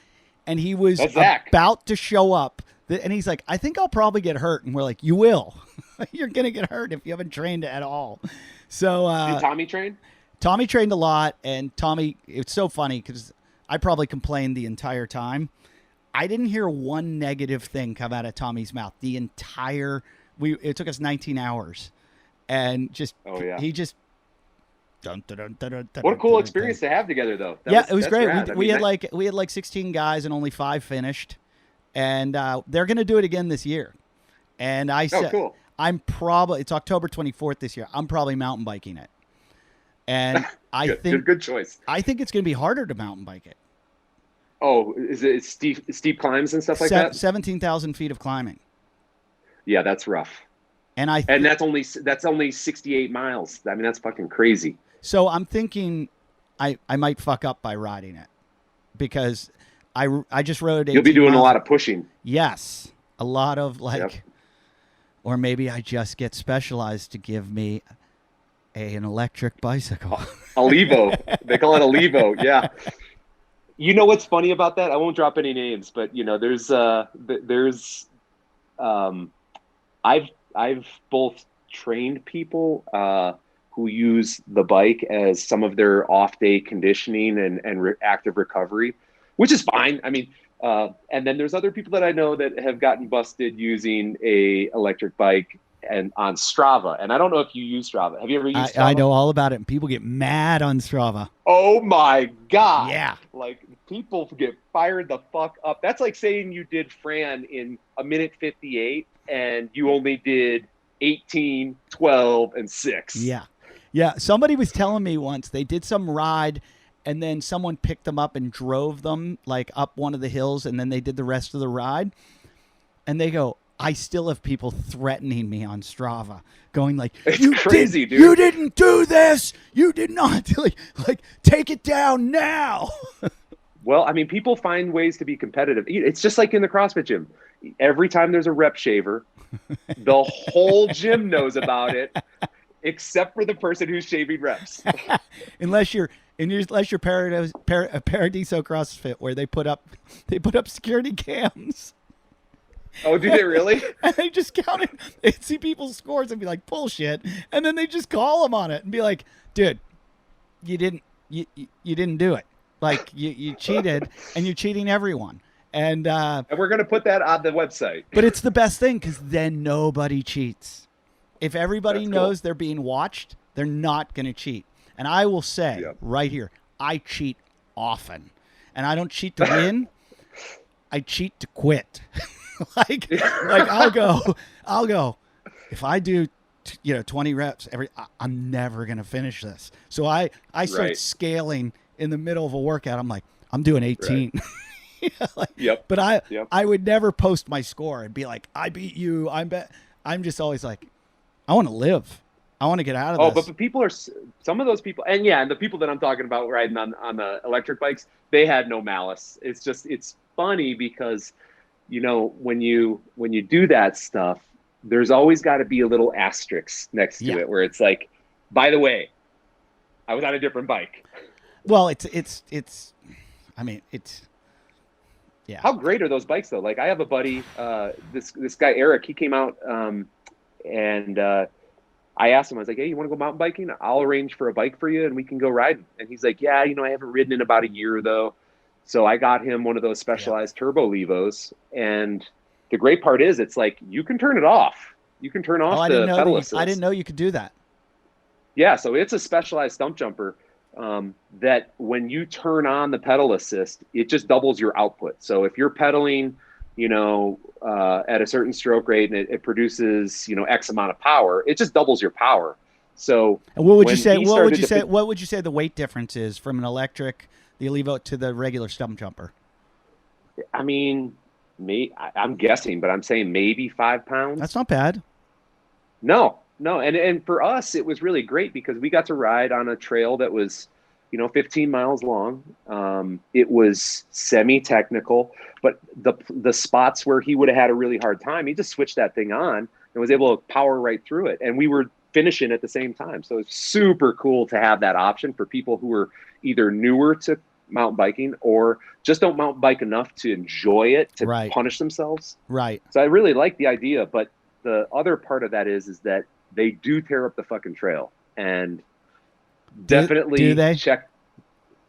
And he was about to show up. And he's like, I think I'll probably get hurt. And we're like, you will. You're going to get hurt if you haven't trained at all. So did Tommy train? Tommy trained a lot. And Tommy, it's so funny because I probably complained the entire time. I didn't hear one negative thing come out of Tommy's mouth. It took us 19 hours. And he just. What a cool experience to have together, though. It was great. We had like 16 guys and only 5 finished. And they're going to do it again this year. And I said, cool. It's October 24th this year. I'm probably mountain biking it. And I think good choice. I think it's going to be harder to mountain bike it. Oh, is it steep climbs and stuff like that? 17,000 feet of climbing. Yeah, that's rough. And that's only 68 miles. I mean, that's fucking crazy. So I'm thinking I might fuck up by riding it because I just rode 18 You'll be doing miles. a lot of pushing. Yes. A lot of or maybe I just get Specialized to give me an electric bicycle. A Levo. They call it a Levo. Yeah. You know what's funny about that? I won't drop any names, but I've both trained people who use the bike as some of their off-day conditioning and active recovery, which is fine. I mean, and then there's other people that I know that have gotten busted using a electric bike and on Strava. And I don't know if you use Strava. Have you ever used Strava? I know all about it, and people get mad on Strava. Oh my God. Yeah. Like, people get fired the fuck up. That's like saying you did Fran in a minute 58 and you only did 18, 12, and 6. Yeah. Yeah. Somebody was telling me once they did some ride and then someone picked them up and drove them like up one of the hills, and then they did the rest of the ride. And they go, I still have people threatening me on Strava, going like, "You crazy, dude. You didn't do this. You did not like take it down now." Well, I mean, people find ways to be competitive. It's just like in the CrossFit gym. Every time there's a rep shaver, the whole gym knows about it, except for the person who's shaving reps. unless you're Paradiso CrossFit, where they put up security cams. Oh, do they really? And they just count it. They see people's scores and be like, bullshit. And then they just call them on it and be like, dude, you didn't do it. Like you cheated, and you're cheating everyone. And we're going to put that on the website. But it's the best thing because then nobody cheats. If everybody knows they're being watched, they're not going to cheat. And I will say right here, I cheat often. And I don't cheat to win. I cheat to quit. like I'll go. If I do, 20 reps I'm never going to finish this. So I start scaling in the middle of a workout. I'm like, I'm doing 18. Right. But I would never post my score and be like, I beat you. I'm just always like, I want to live. I want to get out of this. But the people some of those people, and the people that I'm talking about riding on the electric bikes, they had no malice. It's funny because, when you do that stuff, there's always got to be a little asterisk next to it where it's like, by the way, I was on a different bike. Well, it's How great are those bikes though? Like I have a buddy, this guy Eric, he came out and I asked him, I was like, hey, you want to go mountain biking? I'll arrange for a bike for you and we can go riding. And he's like, yeah, I haven't ridden in about a year though. So I got him one of those specialized turbo levos. And the great part is it's like, you can turn it off. You can turn off the pedal assist. I didn't know you could do that. Yeah. So it's a specialized stump jumper that when you turn on the pedal assist, it just doubles your output. So if you're pedaling, at a certain stroke rate and it produces, X amount of power, it just doubles your power. So and what would you say the weight difference is from an electric, the Elevo, to the regular stump jumper? I mean, I'm guessing, but I'm saying maybe 5 pounds. That's not bad. No. And for us, it was really great because we got to ride on a trail that was, 15 miles long. It was semi-technical, but the spots where he would have had a really hard time, he just switched that thing on and was able to power right through it. And we were finishing at the same time. So it's super cool to have that option for people who are either newer to mountain biking or just don't mountain bike enough to enjoy it, to punish themselves. Right. So I really like the idea, but the other part of that is that they do tear up the fucking trail, and definitely do they? Check.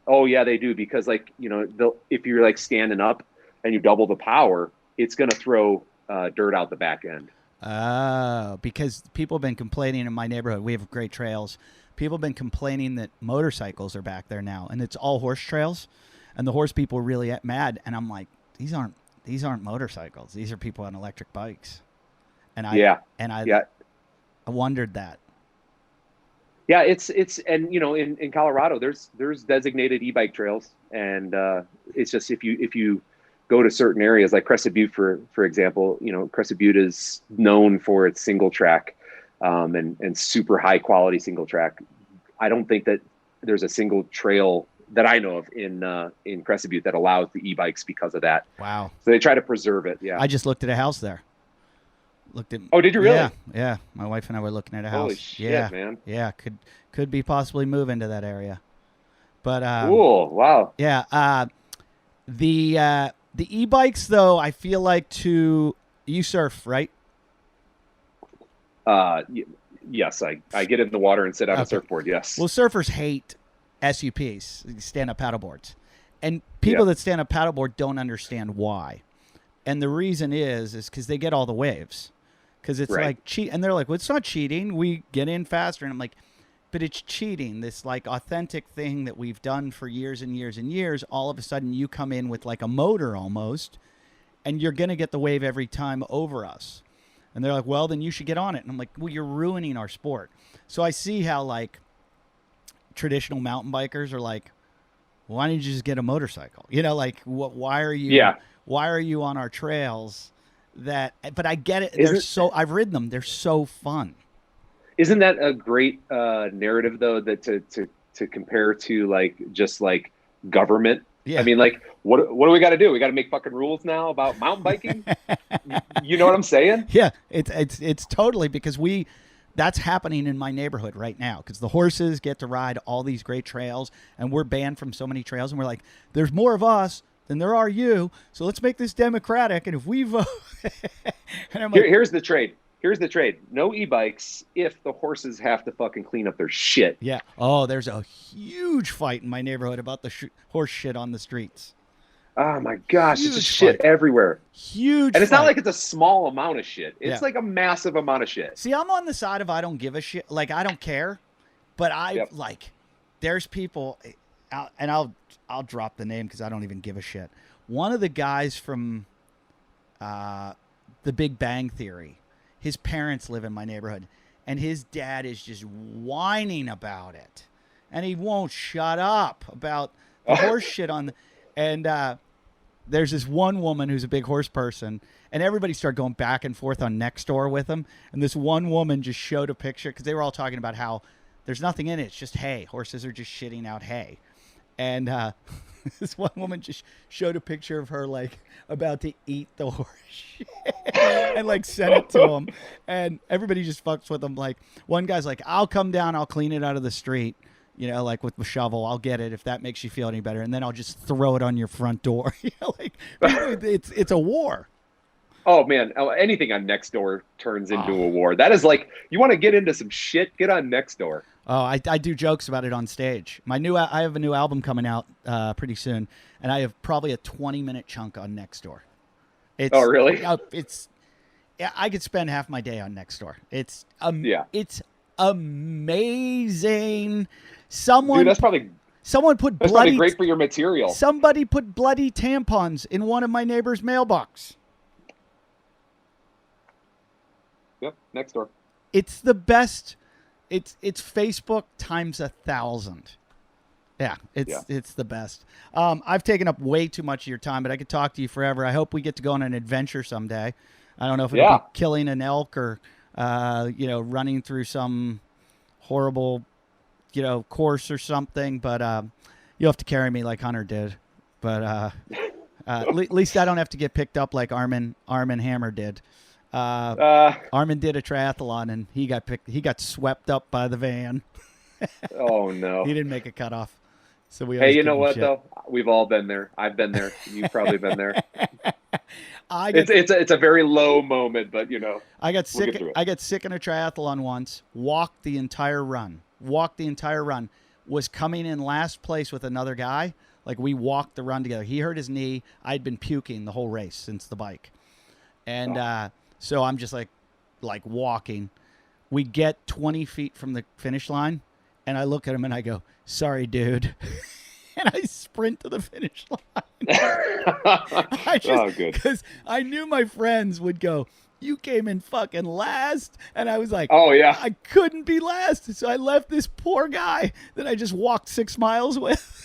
Oh yeah, they do, because if you're like standing up and you double the power, it's going to throw dirt out the back end. Oh, because people have been complaining in my neighborhood. We have great trails. People have been complaining that motorcycles are back there now, and it's all horse trails, and the horse people are really mad. And I'm like, these aren't motorcycles. These are people on electric bikes. And I wondered that. Yeah, it's and in Colorado there's designated e-bike trails, and it's just if you go to certain areas like Crested Butte for example, Crested Butte is known for its single track and super high quality single track. I don't think that there's a single trail that I know of in Crested Butte that allows the e-bikes because of that. Wow. So they try to preserve it. Yeah. I just looked at a house there. Oh, did you really? Yeah. My wife and I were looking at a house. Holy shit, man. Yeah, could be possibly move into that area. But cool. Wow. Yeah. The e-bikes though, I feel like you surf, right? Yes, I get in the water and sit on a surfboard. Yes. Well, surfers hate SUPs, stand-up paddleboards, and people that stand up paddleboard don't understand why. And the reason is because they get all the waves. Because it's like cheat, and they're like, "Well, it's not cheating. We get in faster." And I'm like, "But it's cheating. This like authentic thing that we've done for years and years and years. All of a sudden, you come in with like a motor almost, and you're gonna get the wave every time over us." And they're like, "Well, then you should get on it." And I'm like, "Well, you're ruining our sport." So I see how like traditional mountain bikers are like, "Why don't you just get a motorcycle?" Like why are you? Yeah. Why are you on our trails? But I get it. I've ridden them. They're so fun. Isn't that a great narrative though, that to compare to like just like government? Yeah. I mean, like what do we got to do? We got to make fucking rules now about mountain biking. You know what I'm saying? Yeah, it's totally, because that's happening in my neighborhood right now, because the horses get to ride all these great trails, and we're banned from so many trails, and we're like, there's more of us than there are you, so let's make this democratic, and if we vote... And I'm like, here's the trade. No e-bikes if the horses have to fucking clean up their shit. Yeah. Oh, there's a huge fight in my neighborhood about the horse shit on the streets. Oh my gosh, it's just shit everywhere. Huge. And it's not like it's a small amount of shit. It's like a massive amount of shit. See, I'm on the side of I don't give a shit. Like, I don't care. But there's people, and I'll drop the name because I don't even give a shit. One of the guys from The Big Bang Theory, his parents live in my neighborhood, and his dad is just whining about it. And he won't shut up about the horse shit on the... And there's this one woman who's a big horse person, and everybody started going back and forth on Nextdoor with him. And this one woman just showed a picture, because they were all talking about how there's nothing in it. It's just hay. Horses are just shitting out hay. And this one woman just showed a picture of her, like, about to eat the horse shit and, like, sent it to him. And everybody just fucks with him. Like, one guy's like, I'll come down, I'll clean it out of the street. Like with the shovel, I'll get it if that makes you feel any better, and then I'll just throw it on your front door. Like, it's a war. Oh man, anything on Nextdoor turns into a war. That is like, you want to get into some shit, get on Nextdoor. Oh, I do jokes about it on stage. I have a new album coming out pretty soon, and I have probably a 20-minute chunk on Nextdoor. Oh, really? I could spend half my day on Nextdoor. It's amazing. Dude, that's probably great for your material. Somebody put bloody tampons in one of my neighbor's mailbox. Yep, Nextdoor. It's the best. It's Facebook times 1,000. Yeah, it's the best. I've taken up way too much of your time, but I could talk to you forever. I hope we get to go on an adventure someday. I don't know if it'll be killing an elk or running through some horrible course or something, but you'll have to carry me like Hunter did. But at least I don't have to get picked up like Armin Hammer did. Armin did a triathlon and he got swept up by the van. Oh no. He didn't make a cutoff. So hey, you know what though? We've all been there. I've been there. You've probably been there. It's a very low moment, but I got sick in a triathlon once, walked the entire run, was coming in last place with another guy. Like, we walked the run together. He hurt his knee. I'd been puking the whole race since the bike. And so I'm just like walking. We get 20 feet from the finish line, and I look at him and I go, "Sorry, dude." And I sprint to the finish line. Because I knew my friends would go, "You came in fucking last." And I was like, "Oh, yeah. I couldn't be last." So I left this poor guy that I just walked 6 miles with.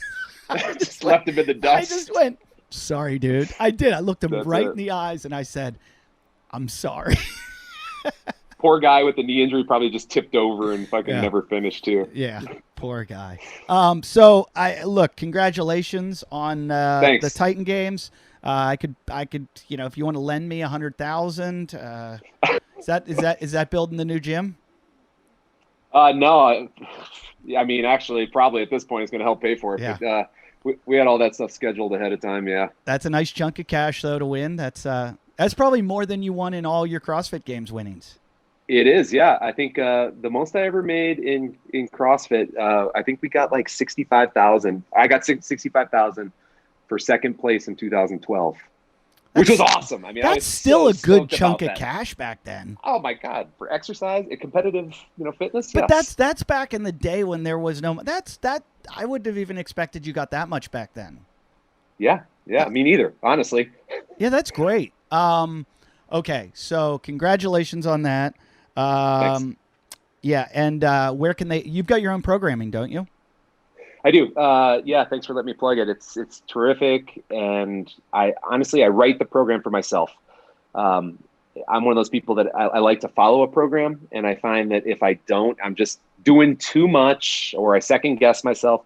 I just left him in the dust. I just went, "Sorry, dude." I did. I looked him in the eyes and I said, "I'm sorry." Poor guy with the knee injury probably just tipped over and fucking never finished too. Yeah, poor guy. So congratulations on the Titan Games. I could, if you want to lend me 100,000, is that building the new gym? No, I mean, actually, probably at this point, it's going to help pay for it. Yeah. But, we had all that stuff scheduled ahead of time. Yeah. That's a nice chunk of cash though to win. That's probably more than you won in all your CrossFit Games winnings. It is, yeah. I think the most I ever made in CrossFit, I think we got like 65,000. I got 65,000 for second place in 2012, which was awesome. I mean, that's still a good chunk of cash back then. Oh my God, for exercise, competitive, fitness. But that's back in the day when there was no. I wouldn't have even expected you got that much back then. Yeah, me neither, honestly. Yeah, that's great. Okay, so congratulations on that. Thanks. Yeah, and where can you've got your own programming, don't you? I do. Yeah, thanks for letting me plug it. It's terrific, and I write the program for myself. I'm one of those people that I like to follow a program, and I find that if I don't, I'm just doing too much, or I second guess myself.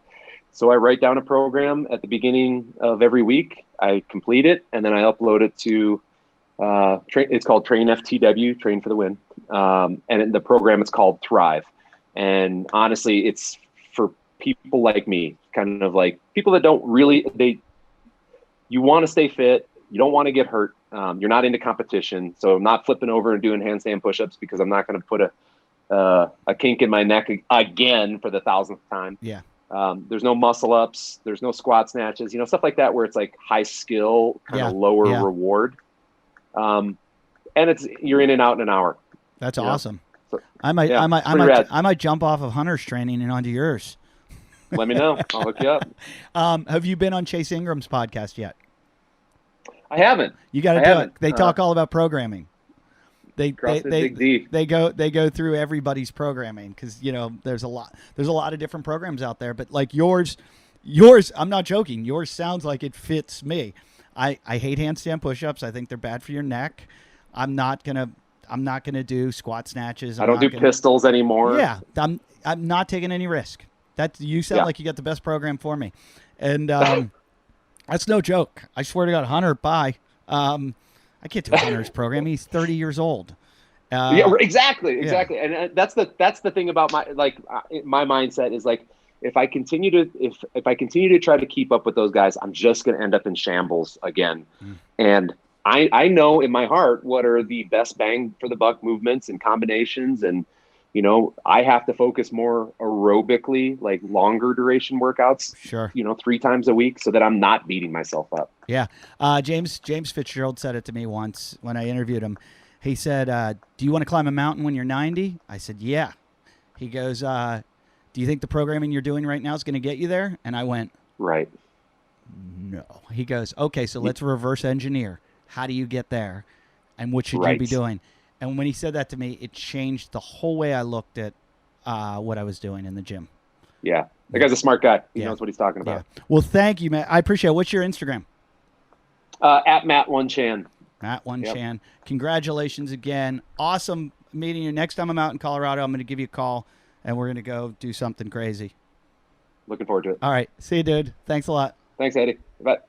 So I write down a program at the beginning of every week. I complete it, and then I upload it to it's called Train FTW, Train for the Win. And the program is called Thrive. And honestly, it's for people like me, kind of like people that don't really, you want to stay fit. You don't want to get hurt. You're not into competition. So I'm not flipping over and doing handstand push-ups because I'm not going to put a kink in my neck again for the 1,000th time. Yeah. There's no muscle ups. There's no squat snatches, stuff like that, where it's like high skill, kind of lower reward. And you're in and out in an hour. That's awesome. So, I might jump off of Hunter's training and onto yours. Let me know. I'll hook you up. Have you been on Chase Ingram's podcast yet? I haven't. You got to do it. They talk all about programming. They go through everybody's programming because there's a lot of different programs out there. But like yours, I'm not joking. Yours sounds like it fits me. I hate handstand push-ups. I think they're bad for your neck. I'm not gonna do squat snatches. I don't do pistols anymore. Yeah, I'm not taking any risk. You sound like you got the best program for me, and that's no joke. I swear to God, Hunter, bye. I can't do Hunter's program. He's 30 years old. Yeah, exactly. Yeah. And that's the thing about my mindset is like, if I continue to try to keep up with those guys, I'm just going to end up in shambles again. And I know in my heart what are the best bang for the buck movements and combinations. And, you know, I have to focus more aerobically, like longer duration workouts, Sure. you know, 3 times a week so that I'm not beating myself up. Yeah. James Fitzgerald said it to me once when I interviewed him. He said, do you want to climb a mountain when you're 90? I said, yeah. He goes, do you think the programming you're doing right now is going to get you there? And I went, Right. no. He goes, okay, so let's reverse engineer. How do you get there? And what should you Right. be doing? And when he said that to me, it changed the whole way I looked at what I was doing in the gym. Yeah. That guy's a smart guy. He Yeah. knows what he's talking about. Yeah. Well, thank you, Matt. I appreciate it. What's your Instagram? At Matt1Chan. Matt One Yep. Chan. Congratulations again. Awesome meeting you. Next time I'm out in Colorado, I'm going to give you a call, and we're going to go do something crazy. Looking forward to it. All right. See you, dude. Thanks a lot. Thanks, Eddie. Bye.